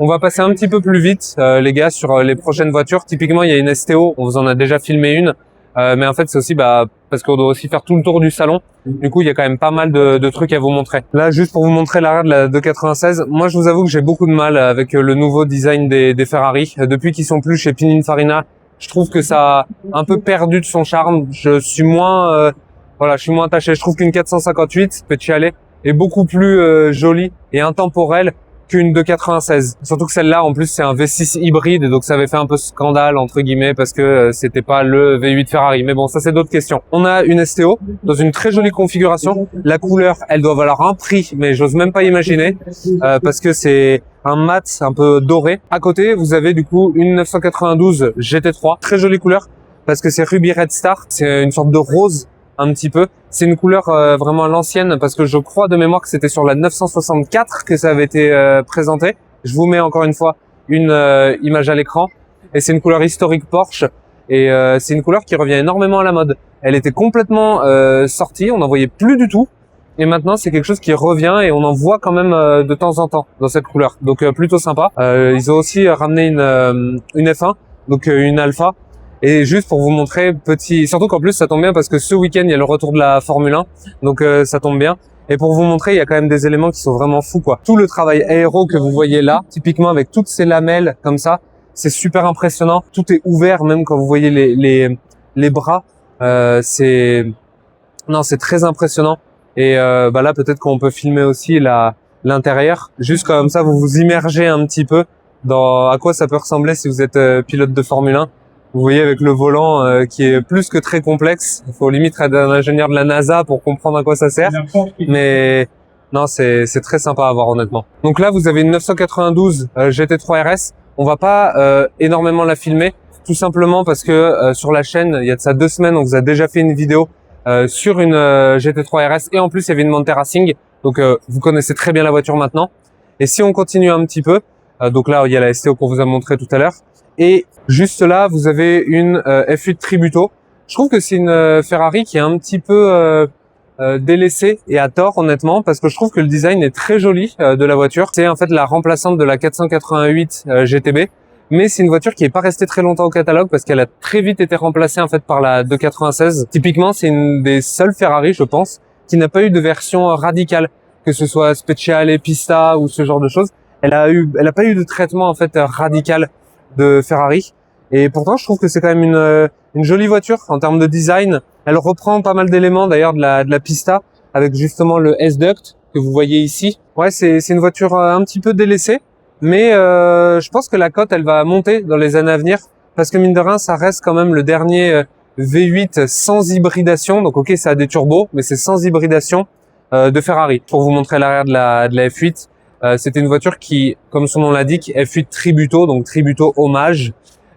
On va passer un petit peu plus vite, les gars, sur les prochaines voitures. Typiquement, il y a une STO, on vous en a déjà filmé une. Mais en fait, c'est aussi parce qu'on doit aussi faire tout le tour du salon. Du coup, il y a quand même pas mal de trucs à vous montrer. Là, juste pour vous montrer l'arrière de la 296, moi, je vous avoue que j'ai beaucoup de mal avec le nouveau design des Ferrari. Depuis qu'ils sont plus chez Pininfarina, je trouve que ça a un peu perdu de son charme. Je suis moins attaché. Je trouve qu'une 458 Speciale est beaucoup plus jolie et intemporelle qu'une 296. Surtout que celle-là, en plus, c'est un V6 hybride, donc ça avait fait un peu scandale, entre guillemets, parce que c'était pas le V8 Ferrari. Mais bon, ça, c'est d'autres questions. On a une STO dans une très jolie configuration. La couleur, elle doit valoir un prix, mais j'ose même pas imaginer, parce que c'est un mat un peu doré. À côté, vous avez du coup une 992 GT3, très jolie couleur, parce que c'est Ruby Red Star. C'est une sorte de rose, un petit peu. C'est une couleur vraiment à l'ancienne parce que je crois de mémoire que c'était sur la 964 que ça avait été présenté. Je vous mets encore une fois une image à l'écran et c'est une couleur historique Porsche et c'est une couleur qui revient énormément à la mode. Elle était complètement sortie, on n'en voyait plus du tout et maintenant c'est quelque chose qui revient et on en voit quand même de temps en temps dans cette couleur. Donc plutôt sympa. Ils ont aussi ramené une F1, donc une Alpha. Et juste pour vous montrer, surtout qu'en plus ça tombe bien parce que ce week-end il y a le retour de la Formule 1, donc ça tombe bien. Et pour vous montrer, il y a quand même des éléments qui sont vraiment fous quoi. Tout le travail aéro que vous voyez là, typiquement avec toutes ces lamelles comme ça, c'est super impressionnant. Tout est ouvert même quand vous voyez les bras, c'est très impressionnant. Et là peut-être qu'on peut filmer aussi l'intérieur, juste comme ça vous vous immergez un petit peu dans à quoi ça peut ressembler si vous êtes pilote de Formule 1. Vous voyez avec le volant qui est plus que très complexe. Il faut limite être un ingénieur de la NASA pour comprendre à quoi ça sert. Mais non, c'est très sympa à voir honnêtement. Donc là, vous avez une 992 GT3 RS. On va pas énormément la filmer, tout simplement parce que sur la chaîne, il y a de ça 2 semaines, on vous a déjà fait une vidéo sur une GT3 RS et en plus il y avait une Monte Racing. Donc vous connaissez très bien la voiture maintenant. Et si on continue un petit peu, donc là il y a la STO qu'on vous a montré tout à l'heure. Et juste là, vous avez une F8 Tributo. Je trouve que c'est une Ferrari qui est un petit peu délaissée et à tort honnêtement parce que je trouve que le design est très joli de la voiture. C'est en fait la remplaçante de la 488 GTB, mais c'est une voiture qui est pas restée très longtemps au catalogue parce qu'elle a très vite été remplacée en fait par la 296. Typiquement, c'est une des seules Ferrari, je pense, qui n'a pas eu de version radicale, que ce soit Speciale, Pista ou ce genre de choses. Elle a pas eu de traitement en fait radical de Ferrari et pourtant je trouve que c'est quand même une jolie voiture en termes de design. Elle reprend pas mal d'éléments d'ailleurs de la Pista avec justement le S-Duct que vous voyez ici. Ouais, c'est une voiture un petit peu délaissée, mais je pense que la cote elle va monter dans les années à venir parce que mine de rien ça reste quand même le dernier V8 sans hybridation. Donc ok, ça a des turbos mais c'est sans hybridation de Ferrari. Pour vous montrer l'arrière de la F8, c'était une voiture qui, comme son nom l'indique, F8 Tributo, donc Tributo hommage.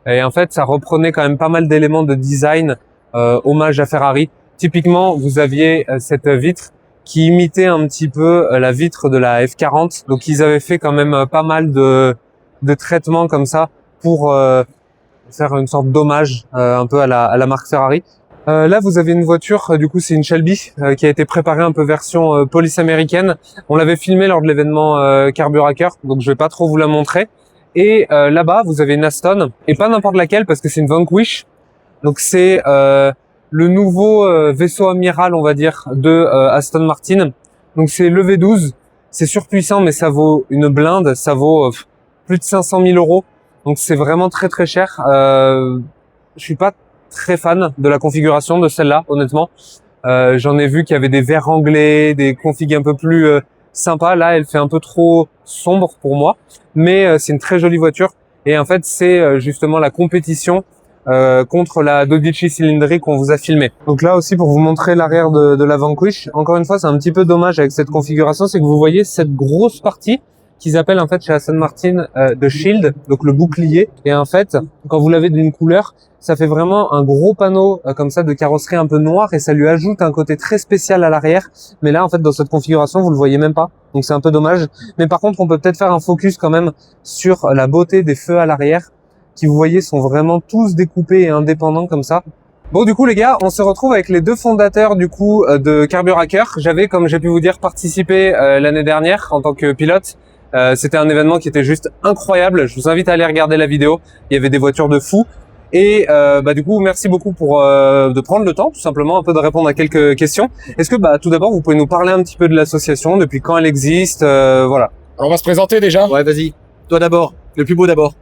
Et en fait, ça reprenait quand même pas mal d'éléments de design hommage à Ferrari. Typiquement, vous aviez cette vitre qui imitait un petit peu la vitre de la F40. Donc, ils avaient fait quand même pas mal de traitements comme ça pour faire une sorte d'hommage un peu à la marque Ferrari. Là, vous avez une voiture, du coup, c'est une Shelby qui a été préparée un peu version police américaine. On l'avait filmé lors de l'événement Carburacker, donc je vais pas trop vous la montrer. Et là-bas, vous avez une Aston, et pas n'importe laquelle, parce que c'est une Vanquish. Donc c'est le nouveau vaisseau amiral, on va dire, de Aston Martin. Donc c'est le V12, c'est surpuissant, mais ça vaut une blinde, ça vaut plus de 500 000 euros. Donc c'est vraiment très très cher. Je suis pas très fan de la configuration de celle-là, honnêtement. J'en ai vu qu'il y avait des verres anglais, des configs un peu plus sympas. Là, elle fait un peu trop sombre pour moi, mais c'est une très jolie voiture. Et en fait, c'est justement la compétition contre la 12 cylindrique qu'on vous a filmé. Donc là aussi, pour vous montrer l'arrière de la Vanquish, encore une fois, c'est un petit peu dommage avec cette configuration, c'est que vous voyez cette grosse partie qu'ils appellent en fait chez Aston Martin de shield, donc le bouclier. Et en fait, quand vous l'avez d'une couleur, ça fait vraiment un gros panneau comme ça de carrosserie un peu noir et ça lui ajoute un côté très spécial à l'arrière. Mais là, en fait, dans cette configuration, vous le voyez même pas. Donc c'est un peu dommage. Mais par contre, on peut peut-être faire un focus quand même sur la beauté des feux à l'arrière, qui vous voyez sont vraiment tous découpés et indépendants comme ça. Bon, du coup, les gars, on se retrouve avec les deux fondateurs du coup de Carburacker. J'avais, comme j'ai pu vous dire, participé l'année dernière en tant que pilote. C'était un événement qui était juste incroyable. Je vous invite à aller regarder la vidéo. Il y avait des voitures de fou. Et du coup, merci beaucoup pour de prendre le temps, tout simplement, un peu de répondre à quelques questions. Est-ce que tout d'abord, vous pouvez nous parler un petit peu de l'association, depuis quand elle existe, voilà. Alors, on va se présenter déjà. Ouais, vas-y. Toi d'abord. Le plus beau d'abord.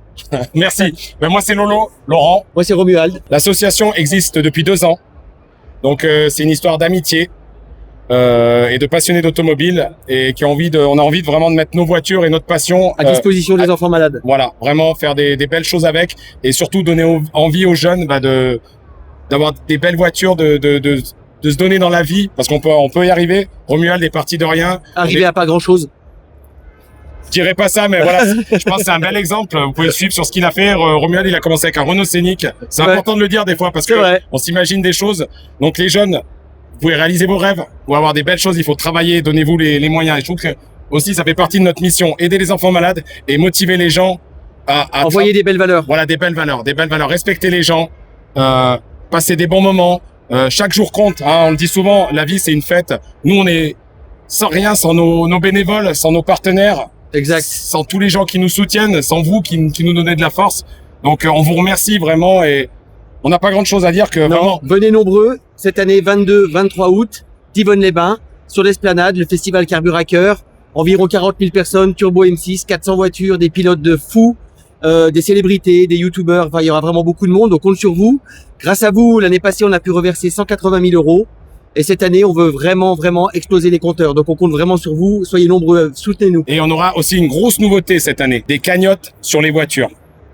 Merci. Moi, c'est Laurent. Moi, c'est Romuald. L'association existe depuis 2 ans. Donc, c'est une histoire d'amitié. et de passionnés d'automobile et qui ont on a envie de vraiment de mettre nos voitures et notre passion À disposition des enfants malades. voilà, vraiment faire des belles choses avec et surtout donner envie aux jeunes d'avoir des belles voitures, de se donner dans la vie parce qu'on peut y arriver. Romuald est parti de rien. Arriver à pas grand chose. Je dirais pas ça, mais voilà, je pense que c'est un bel exemple. Vous pouvez le suivre sur ce qu'il a fait. Romuald, il a commencé avec un Renault Scénic. C'est important de le dire des fois parce que on s'imagine des choses. Donc les jeunes, vous pouvez réaliser vos rêves, pour avoir des belles choses. Il faut travailler, donnez-vous les moyens. Et je trouve que aussi, ça fait partie de notre mission, aider les enfants malades et motiver les gens à envoyer des belles valeurs. Voilà, des belles valeurs, respecter les gens, passer des bons moments. Chaque jour compte. Hein, on le dit souvent, la vie c'est une fête. Nous, on est sans rien, sans nos bénévoles, sans nos partenaires. Exact. Sans tous les gens qui nous soutiennent, sans vous qui nous donnez de la force. Donc on vous remercie vraiment et on n'a pas grand chose à dire que vraiment. Venez nombreux cette année 22-23 août, Divonne-les-Bains, sur l'esplanade, le festival Carburacker, environ 40 000 personnes, Turbo M6, 400 voitures, des pilotes de fous, des célébrités, des youtubeurs, enfin il y aura vraiment beaucoup de monde, on compte sur vous. Grâce à vous, l'année passée on a pu reverser 180 000 euros. Et cette année, on veut vraiment exploser les compteurs. Donc, on compte vraiment sur vous. Soyez nombreux, soutenez-nous. Et on aura aussi une grosse nouveauté cette année, des cagnottes sur les voitures.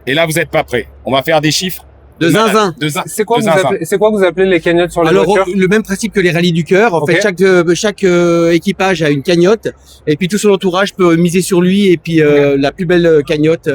Et là, vous n'êtes pas prêts. On va faire des chiffres. De zinzin. C'est quoi que vous appelez les cagnottes sur les voitures? Alors, le même principe que les rallyes du cœur. En fait, chaque équipage a une cagnotte. Et puis, tout son entourage peut miser sur lui. Et puis, la plus belle cagnotte.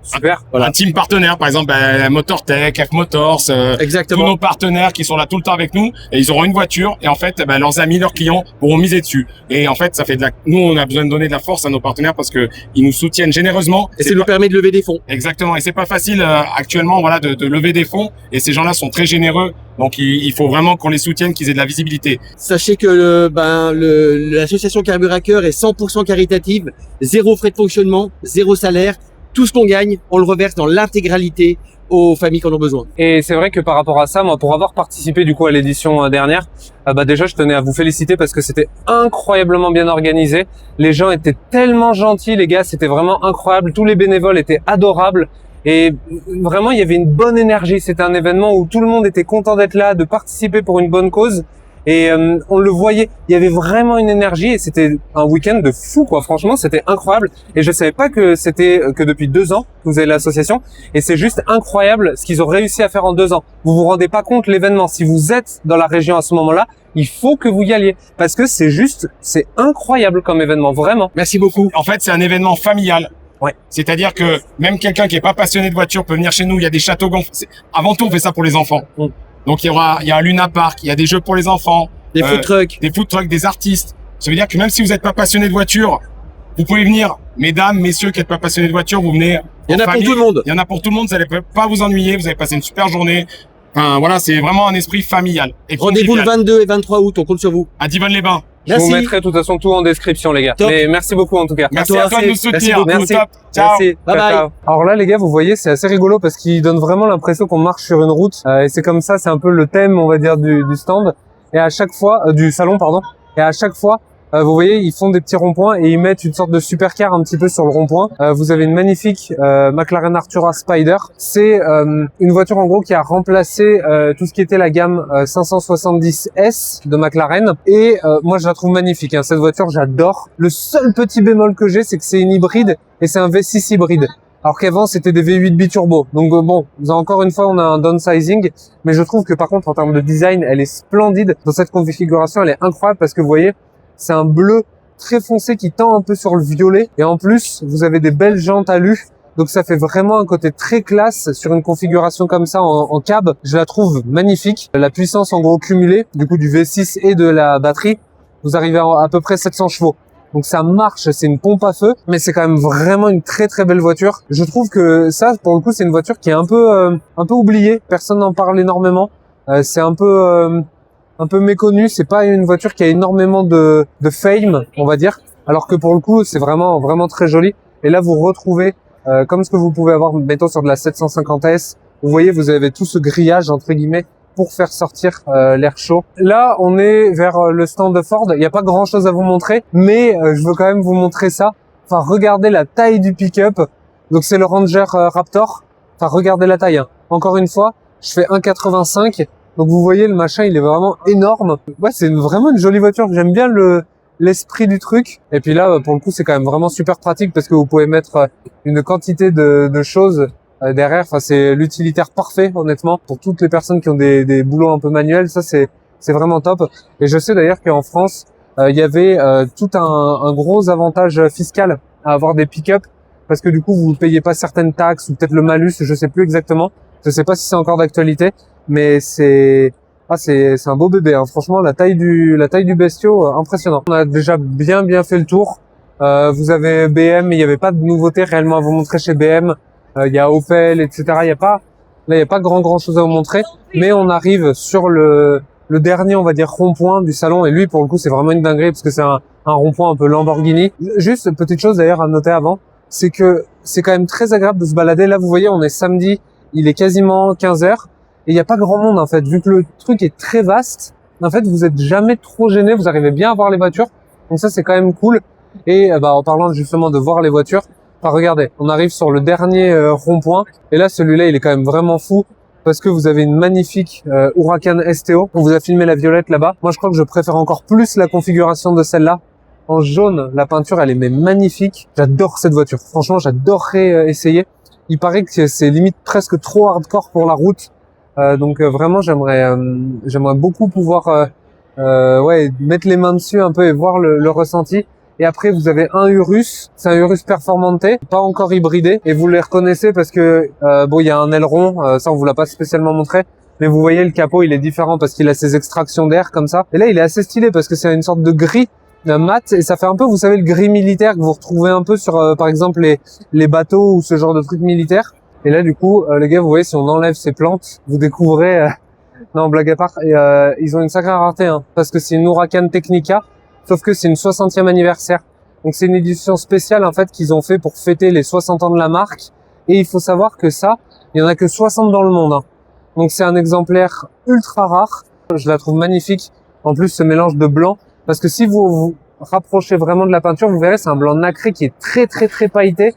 Super. Voilà. Un team partenaire, par exemple, Motortech, F Motors, exactement. Tous nos partenaires qui sont là tout le temps avec nous, et ils auront une voiture, et en fait, leurs amis, leurs clients pourront miser dessus. Et en fait, ça fait nous, on a besoin de donner de la force à nos partenaires parce que ils nous soutiennent généreusement. Et ça nous permet de lever des fonds. Exactement. Et c'est pas facile actuellement, voilà, de lever des fonds. Et ces gens-là sont très généreux. Donc, il faut vraiment qu'on les soutienne, qu'ils aient de la visibilité. Sachez que l'association Carburacker est 100% caritative, 0 frais de fonctionnement, 0 salaire. Tout ce qu'on gagne, on le reverse dans l'intégralité aux familles qui en ont besoin. Et c'est vrai que par rapport à ça, moi, pour avoir participé du coup à l'édition dernière, déjà, je tenais à vous féliciter parce que c'était incroyablement bien organisé. Les gens étaient tellement gentils, les gars, c'était vraiment incroyable. Tous les bénévoles étaient adorables. Et vraiment, il y avait une bonne énergie. C'était un événement où tout le monde était content d'être là, de participer pour une bonne cause. Et on le voyait, il y avait vraiment une énergie et c'était un week-end de fou quoi. Franchement, c'était incroyable. Et je savais pas que c'était que depuis 2 ans que vous avez l'association. Et c'est juste incroyable ce qu'ils ont réussi à faire en 2 ans. Vous vous rendez pas compte l'événement. Si vous êtes dans la région à ce moment-là, il faut que vous y alliez parce que c'est incroyable comme événement, vraiment. Merci beaucoup. En fait, c'est un événement familial. Ouais. C'est-à-dire que même quelqu'un qui est pas passionné de voiture peut venir chez nous. Il y a des châteaux gonflés. Avant tout, on fait ça pour les enfants. Donc il y a un Luna Park, il y a des jeux pour les enfants, des food trucks, des artistes. Ça veut dire que même si vous n'êtes pas passionné de voiture, vous pouvez venir, mesdames, messieurs qui n'êtes pas passionnés de voiture, vous venez. Il y en a pour tout le monde. Il y en a pour tout le monde. Vous n'allez pas vous ennuyer. Vous allez passer une super journée. Enfin voilà, c'est vraiment un esprit familial. Rendez-vous le 22 et 23 août. On compte sur vous. À Divonne-les-Bains. Je vous mettrai de toute façon tout en description, les gars. Top. Mais merci beaucoup en tout cas. Merci à toi de nous soutenir. Merci. Top. Ciao. Merci. Bye bye. Alors là, les gars, vous voyez, c'est assez rigolo parce qu'il donne vraiment l'impression qu'on marche sur une route. Et c'est comme ça, c'est un peu le thème, on va dire, du stand. Et à chaque fois, du salon, pardon. Et à chaque fois, vous voyez, ils font des petits ronds-points et ils mettent une sorte de supercar un petit peu sur le rond-point. Vous avez une magnifique McLaren Artura Spider. C'est une voiture en gros qui a remplacé tout ce qui était la gamme 570S de McLaren. Et moi, je la trouve magnifique. Hein. Cette voiture, j'adore. Le seul petit bémol que j'ai, c'est que c'est une hybride et c'est un V6 hybride. Alors qu'avant, c'était des V8 biturbo. Donc bon, encore une fois, on a un downsizing. Mais je trouve que par contre, en termes de design, elle est splendide. Dans cette configuration, elle est incroyable parce que vous voyez, c'est un bleu très foncé qui tend un peu sur le violet. Et en plus, vous avez des belles jantes alu. Donc ça fait vraiment un côté très classe sur une configuration comme ça en cab. Je la trouve magnifique. La puissance en gros cumulée, du coup du V6 et de la batterie, vous arrivez à peu près 700 chevaux. Donc ça marche, c'est une pompe à feu, mais c'est quand même vraiment une très très belle voiture. Je trouve que ça, pour le coup, c'est une voiture qui est un peu oubliée. Personne n'en parle énormément. C'est un peu méconnu. C'est pas une voiture qui a énormément de fame, on va dire. Alors que pour le coup, c'est vraiment vraiment très joli. Et là, vous retrouvez comme ce que vous pouvez avoir, mettons sur de la 750S. Vous voyez, vous avez tout ce grillage entre guillemets pour faire sortir l'air chaud. Là, on est vers le stand de Ford. Il n'y a pas grand-chose à vous montrer, mais je veux quand même vous montrer ça. Enfin, regardez la taille du pick-up. Donc, c'est le Ranger Raptor. Enfin, regardez la taille. Hein. Encore une fois, je fais 1,85. Donc vous voyez, le machin, il est vraiment énorme. Ouais, c'est vraiment une jolie voiture. J'aime bien l'esprit du truc. Et puis là, pour le coup, c'est quand même vraiment super pratique parce que vous pouvez mettre une quantité de choses derrière. Enfin, c'est l'utilitaire parfait, honnêtement, pour toutes les personnes qui ont des boulots un peu manuels. Ça, c'est vraiment top. Et je sais d'ailleurs qu'en France, il y avait tout un gros avantage fiscal à avoir des pick-up parce que du coup, vous ne payez pas certaines taxes ou peut-être le malus, je sais plus exactement. Je sais pas si c'est encore d'actualité, mais c'est un beau bébé, hein. Franchement, la taille du bestiau, impressionnant. On a déjà bien fait le tour. Vous avez BM, mais il n'y avait pas de nouveauté réellement à vous montrer chez BM. Il y a Opel, etc. Il y a pas grand chose à vous montrer, mais on arrive sur le dernier, on va dire, rond-point du salon. Et lui, pour le coup, c'est vraiment une dinguerie parce que c'est un rond-point un peu Lamborghini. Juste, petite chose d'ailleurs à noter avant, c'est que c'est quand même très agréable de se balader. Là, vous voyez, on est samedi, il est quasiment 15 heures. Et il n'y a pas grand monde en fait, vu que le truc est très vaste. En fait, vous êtes jamais trop gêné, vous arrivez bien à voir les voitures. Donc ça, c'est quand même cool. Et en parlant justement de voir les voitures, regardez, on arrive sur le dernier rond-point. Et là, celui-là, il est quand même vraiment fou parce que vous avez une magnifique Huracan STO. On vous a filmé la violette là-bas. Moi, je crois que je préfère encore plus la configuration de celle-là. En jaune, la peinture, elle est magnifique. J'adore cette voiture. Franchement, j'adorerais essayer. Il paraît que c'est limite presque trop hardcore pour la route. Donc vraiment, j'aimerais beaucoup pouvoir mettre les mains dessus un peu et voir le ressenti. Et après, vous avez un Urus, c'est un Urus Performante, pas encore hybridé, et vous les reconnaissez parce que il y a un aileron, ça on vous l'a pas spécialement montré, mais vous voyez le capot, il est différent parce qu'il a ses extractions d'air comme ça. Et là, il est assez stylé parce que c'est une sorte de gris mat, et ça fait un peu, vous savez, le gris militaire que vous retrouvez un peu sur, par exemple, les bateaux ou ce genre de trucs militaires. Et là, du coup, les gars, vous voyez, si on enlève ces plantes, vous découvrez... non, blague à part, et, ils ont une sacrée rareté, hein, parce que c'est une Huracan Technica, sauf que c'est une 60e anniversaire. Donc c'est une édition spéciale, en fait, qu'ils ont fait pour fêter les 60 ans de la marque. Et il faut savoir que ça, il y en a que 60 dans le monde, hein. Donc c'est un exemplaire ultra rare. Je la trouve magnifique. En plus, ce mélange de blanc, parce que si vous vous rapprochez vraiment de la peinture, vous verrez, c'est un blanc nacré qui est très pailleté.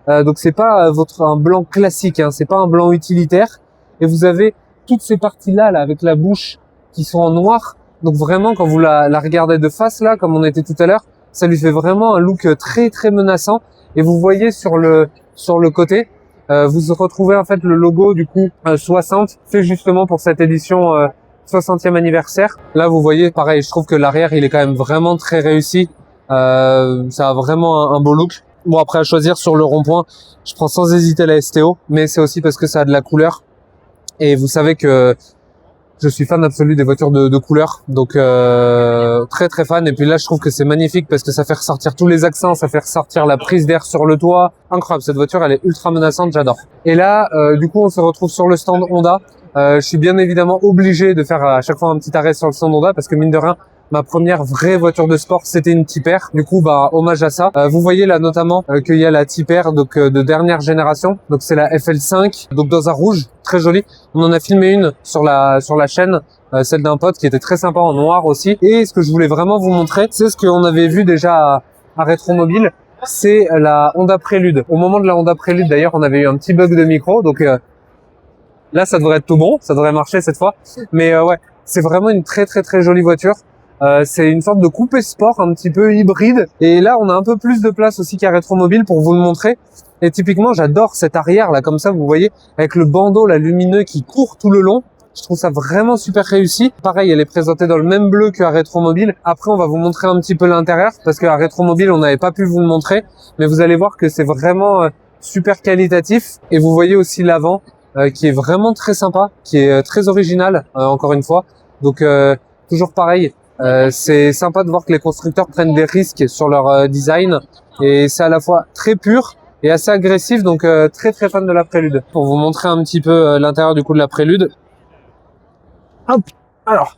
Donc c'est pas un blanc classique, hein, c'est pas un blanc utilitaire. Et vous avez toutes ces parties-là, là, avec la bouche, qui sont en noir. Donc vraiment, quand vous la regardez de face, là, comme on était tout à l'heure, ça lui fait vraiment un look très menaçant. Et vous voyez sur le côté, vous retrouvez en fait le logo du coup 60, fait justement pour cette édition 60e anniversaire. Là, vous voyez, pareil, je trouve que l'arrière, il est quand même vraiment très réussi. Ça a vraiment un beau look. Bon, après à choisir sur le rond-point, je prends sans hésiter la STO, mais c'est aussi parce que ça a de la couleur. Et vous savez que je suis fan absolu des voitures de couleur, donc très fan. Et puis là, je trouve que c'est magnifique parce que ça fait ressortir tous les accents, ça fait ressortir la prise d'air sur le toit. Incroyable, cette voiture, elle est ultra menaçante, j'adore. Et là, du coup, on se retrouve sur le stand Honda. Je suis bien évidemment obligé de faire à chaque fois un petit arrêt sur le stand Honda parce que mine de rien, ma première vraie voiture de sport, c'était une Type R. Du coup, hommage à ça. Vous voyez là notamment qu'il y a la Type R donc de dernière génération. Donc c'est la FL5, donc dans un rouge, très jolie. On en a filmé une sur la chaîne, celle d'un pote qui était très sympa en noir aussi. Et ce que je voulais vraiment vous montrer, c'est ce qu'on avait vu déjà à Rétromobile, c'est la Honda Prélude. Au moment de la Honda Prélude, d'ailleurs, on avait eu un petit bug de micro, donc là, ça devrait être tout bon, ça devrait marcher cette fois. Mais ouais, c'est vraiment une très jolie voiture. C'est une sorte de coupé sport un petit peu hybride. Et là, on a un peu plus de place aussi qu'à Rétromobile pour vous le montrer. Et typiquement, j'adore cet arrière là, comme ça, vous voyez, avec le bandeau là, lumineux qui court tout le long. Je trouve ça vraiment super réussi. Pareil, elle est présentée dans le même bleu qu'à Rétromobile. Après, on va vous montrer un petit peu l'intérieur parce qu'à Rétromobile, on n'avait pas pu vous le montrer. Mais vous allez voir que c'est vraiment super qualitatif. Et vous voyez aussi l'avant qui est vraiment très sympa, qui est très original, encore une fois. Donc, toujours pareil. C'est sympa de voir que les constructeurs prennent des risques sur leur design et c'est à la fois très pur et assez agressif, donc très fan de la Prélude. Pour vous montrer un petit peu l'intérieur du coup de la Prélude. Hop. Alors,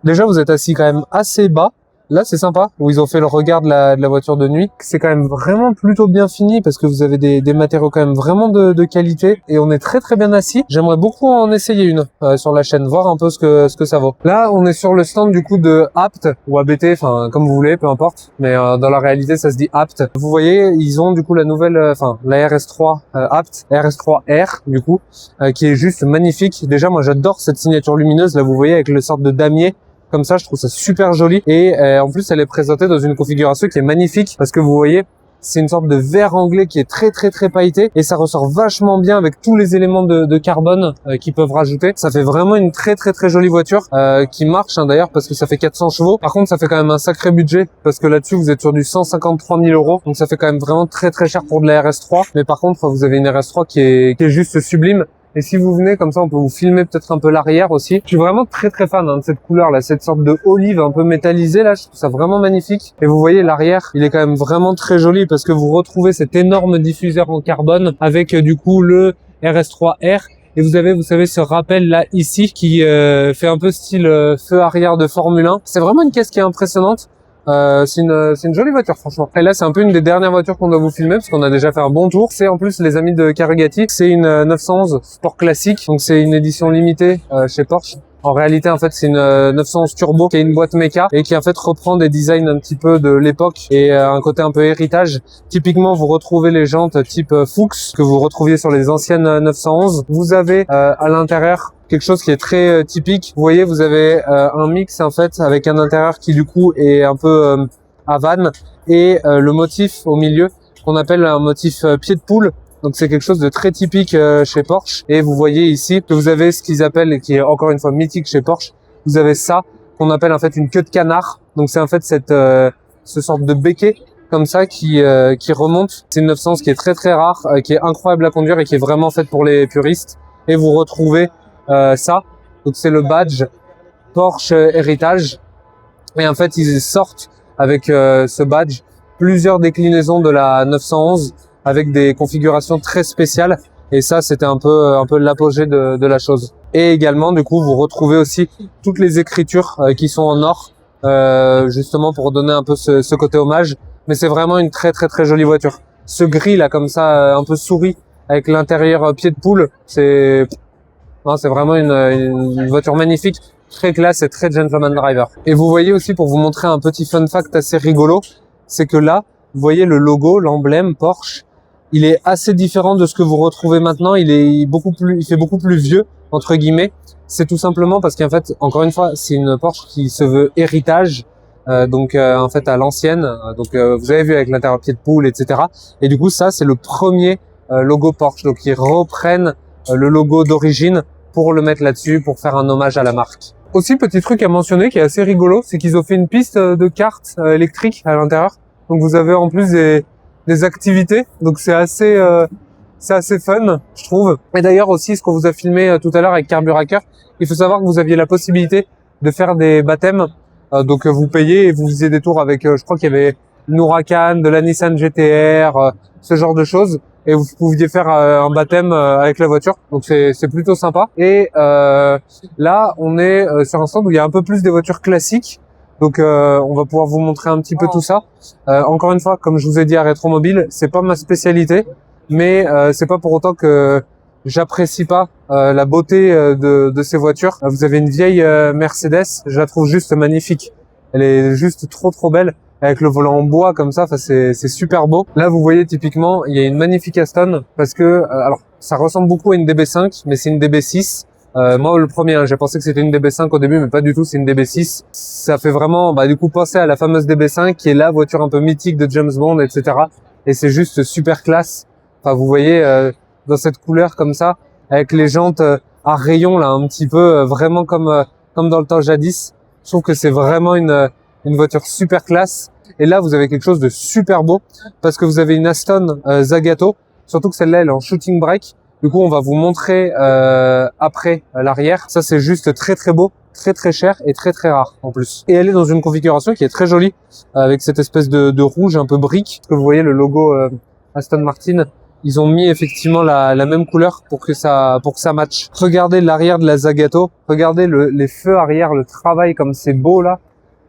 déjà vous êtes assis quand même assez bas, Là, c'est sympa, où ils ont fait le regard de la voiture de nuit. C'est quand même vraiment plutôt bien fini parce que vous avez des matériaux quand même vraiment de qualité et on est très très bien assis. J'aimerais beaucoup en essayer une sur la chaîne, voir un peu ce que ça vaut. Là, on est sur le stand du coup de Apt ou ABT, enfin comme vous voulez, peu importe. Mais dans la réalité, ça se dit Apt. Vous voyez, ils ont du coup la nouvelle, la RS3 Apt, RS3R du coup, qui est juste magnifique. Déjà, moi j'adore cette signature lumineuse. Là, vous voyez avec le sorte de damier. Comme ça, je trouve ça super joli. Et en plus, elle est présentée dans une configuration qui est magnifique parce que vous voyez, c'est une sorte de verre anglais qui est très très très pailleté et ça ressort vachement bien avec tous les éléments de carbone qu'ils peuvent rajouter. Ça fait vraiment une très très très jolie voiture qui marche d'ailleurs parce que ça fait 400 chevaux. Par contre, ça fait quand même un sacré budget parce que là-dessus, vous êtes sur du 153 000 €. Donc ça fait quand même vraiment très très cher pour de la RS3. Mais par contre, vous avez une RS3 qui est juste sublime. Et si vous venez comme ça, on peut vous filmer peut-être un peu l'arrière aussi. Je suis vraiment très très fan de cette couleur là, cette sorte de olive un peu métallisée là, je trouve ça vraiment magnifique. Et vous voyez l'arrière, il est quand même vraiment très joli parce que vous retrouvez cet énorme diffuseur en carbone avec du coup le RS3R. Et vous avez, vous savez, ce rappel là ici qui fait un peu style feu arrière de Formule 1. C'est vraiment une caisse qui est impressionnante. C'est une jolie voiture franchement. Et là c'est un peu une des dernières voitures qu'on doit vous filmer parce qu'on a déjà fait un bon tour. C'est en plus les amis de Carugati, c'est une 911 Sport classique, donc c'est une édition limitée chez Porsche. En réalité, en fait, c'est une 911 Turbo qui est une boîte méca et qui en fait reprend des designs un petit peu de l'époque et un côté un peu héritage. Typiquement, vous retrouvez les jantes type Fuchs que vous retrouviez sur les anciennes 911. Vous avez à l'intérieur quelque chose qui est très typique. Vous voyez, vous avez un mix en fait avec un intérieur qui du coup est un peu à vanne et le motif au milieu qu'on appelle un motif pied de poule. Donc c'est quelque chose de très typique chez Porsche. Et vous voyez ici que vous avez ce qu'ils appellent, et qui est encore une fois mythique chez Porsche, vous avez ça qu'on appelle en fait une queue de canard. Donc c'est en fait ce sorte de béquet comme ça qui remonte. C'est une 911 qui est très très rare, qui est incroyable à conduire et qui est vraiment faite pour les puristes. Et vous retrouvez ça. Donc c'est le badge Porsche Héritage. Et en fait ils sortent avec ce badge plusieurs déclinaisons de la 911 avec des configurations très spéciales. Et ça, c'était un peu l'apogée de la chose. Et également, du coup, vous retrouvez aussi toutes les écritures qui sont en or, justement pour donner un peu ce côté hommage. Mais c'est vraiment une très très très jolie voiture. Ce gris là, comme ça, un peu souris, avec l'intérieur pied de poule, c'est vraiment une voiture magnifique, très classe et très gentleman driver. Et vous voyez aussi, pour vous montrer un petit fun fact assez rigolo, c'est que là, vous voyez le logo, l'emblème Porsche, il est assez différent de ce que vous retrouvez maintenant. Il fait beaucoup plus vieux entre guillemets. C'est tout simplement parce qu'en fait, encore une fois, c'est une Porsche qui se veut héritage, en fait à l'ancienne. Vous avez vu avec l'intérieur pied de poule, etc. Et du coup, ça c'est le premier logo Porsche. Donc ils reprennent le logo d'origine pour le mettre là-dessus, pour faire un hommage à la marque. Aussi, petit truc à mentionner qui est assez rigolo, c'est qu'ils ont fait une piste de kart électrique à l'intérieur. Donc vous avez en plus des activités, donc c'est assez fun, je trouve. Et d'ailleurs aussi, ce qu'on vous a filmé tout à l'heure avec Carburacker, il faut savoir que vous aviez la possibilité de faire des baptêmes, donc vous payez et vous faisiez des tours avec, je crois qu'il y avait une Huracan, de la Nissan GT-R, ce genre de choses, et vous pouviez faire un baptême avec la voiture, donc c'est plutôt sympa. Et là, on est sur un stand où il y a un peu plus des voitures classiques. Donc on va pouvoir vous montrer un petit peu tout ça. Encore une fois, comme je vous ai dit à Rétromobile, c'est pas ma spécialité, mais c'est pas pour autant que j'apprécie pas la beauté de ces voitures. Vous avez une vieille Mercedes, je la trouve juste magnifique. Elle est juste trop belle avec le volant en bois comme ça. Enfin c'est super beau. Là vous voyez typiquement, il y a une magnifique Aston parce que alors ça ressemble beaucoup à une DB5, mais c'est une DB6. Moi le premier, j'ai pensé que c'était une DB5 au début, mais pas du tout, c'est une DB6. Ça fait vraiment du coup penser à la fameuse DB5 qui est la voiture un peu mythique de James Bond, etc. Et c'est juste super classe. Enfin vous voyez dans cette couleur comme ça, avec les jantes à rayons là un petit peu, vraiment comme dans le temps jadis. Je trouve que c'est vraiment une voiture super classe. Et là vous avez quelque chose de super beau parce que vous avez une Aston Zagato, surtout que celle-là elle est en shooting brake. Du coup, on va vous montrer après l'arrière. Ça, c'est juste très beau, très cher et très rare en plus. Et elle est dans une configuration qui est très jolie, avec cette espèce de rouge un peu brique. Parce que vous voyez le logo Aston Martin, ils ont mis effectivement la même couleur pour que ça matche. Regardez l'arrière de la Zagato, regardez les feux arrière, le travail comme c'est beau là.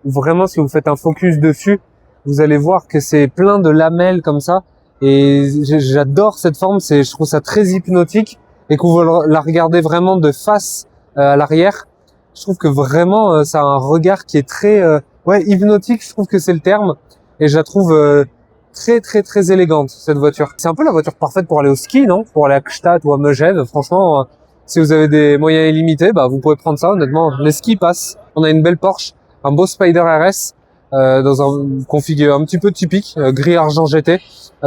vraiment, si vous faites un focus dessus, vous allez voir que c'est plein de lamelles comme ça. Et j'adore cette forme, je trouve ça très hypnotique. Et quand vous la regardez vraiment de face à l'arrière, je trouve que vraiment ça a un regard qui est très hypnotique, je trouve que c'est le terme. Et je la trouve très élégante, cette voiture. C'est un peu la voiture parfaite pour aller au ski, non? Pour aller à Gstaad ou à Megève. Franchement, si vous avez des moyens illimités, bah vous pouvez prendre ça. Honnêtement, les skis passent. On a une belle Porsche, un beau Spider RS dans un config un petit peu typique, gris argent GT.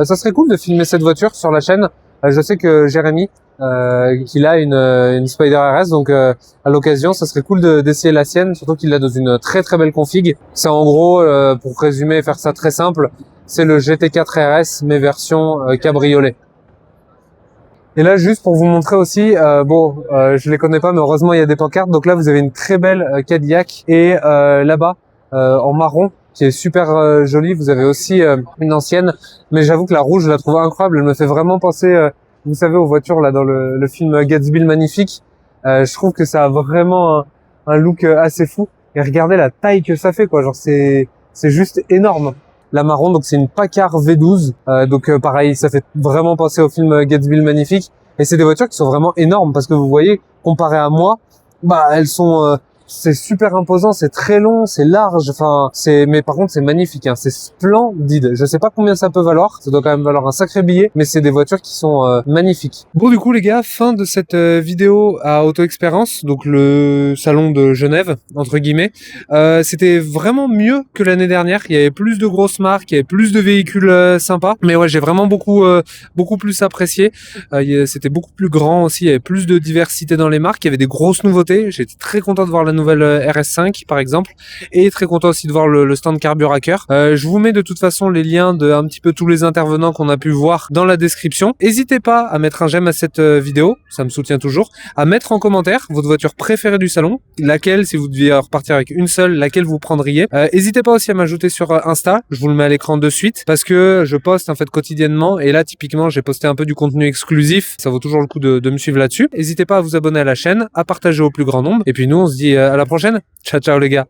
Ça serait cool de filmer cette voiture sur la chaîne. Je sais que Jérémy, qu'il a une Spider RS, donc à l'occasion, ça serait cool d'essayer la sienne, surtout qu'il l'a dans une très belle config. C'est en gros, pour résumer et faire ça très simple, c'est le GT4 RS, mais version cabriolet. Et là, juste pour vous montrer aussi, je les connais pas, mais heureusement, il y a des pancartes. Donc là, vous avez une très belle Cadillac. Et là-bas, en marron, qui est super jolie, vous avez aussi une ancienne. Mais j'avoue que la rouge, je la trouve incroyable. Elle me fait vraiment penser, vous savez, aux voitures là dans le film Gatsby le Magnifique. Je trouve que ça a vraiment un look assez fou. Et regardez la taille que ça fait, quoi. Genre, c'est juste énorme. La marron, donc c'est une Packard V12, pareil, ça fait vraiment penser au film Gatsby le Magnifique. Et c'est des voitures qui sont vraiment énormes parce que vous voyez, comparé à moi, bah elles sont, c'est super imposant, c'est très long, c'est large, mais par contre c'est magnifique, hein, c'est splendide. Je sais pas combien ça peut valoir, ça doit quand même valoir un sacré billet, mais c'est des voitures qui sont magnifiques. Bon, du coup les gars, fin de cette vidéo à Auto Expérience, donc le salon de Genève entre guillemets. C'était vraiment mieux que l'année dernière. Il y avait plus de grosses marques, il y avait plus de véhicules sympas, mais ouais, j'ai vraiment beaucoup plus apprécié. C'était beaucoup plus grand aussi, il y avait plus de diversité dans les marques, il y avait des grosses nouveautés. J'étais très content de voir la nouvelle RS5 par exemple, et très content aussi de voir le stand Carburacker. Je vous mets de toute façon les liens de un petit peu tous les intervenants qu'on a pu voir dans la description. N'hésitez pas à mettre un j'aime à cette vidéo, ça me soutient toujours, à mettre en commentaire votre voiture préférée du salon, laquelle, si vous deviez repartir avec une seule, laquelle vous prendriez. N'hésitez pas aussi à m'ajouter sur Insta, je vous le mets à l'écran de suite, parce que je poste en fait quotidiennement, et là typiquement j'ai posté un peu du contenu exclusif, ça vaut toujours le coup de me suivre là-dessus. N'hésitez pas à vous abonner à la chaîne, à partager au plus grand nombre, et puis nous on se dit à la prochaine. Ciao les gars.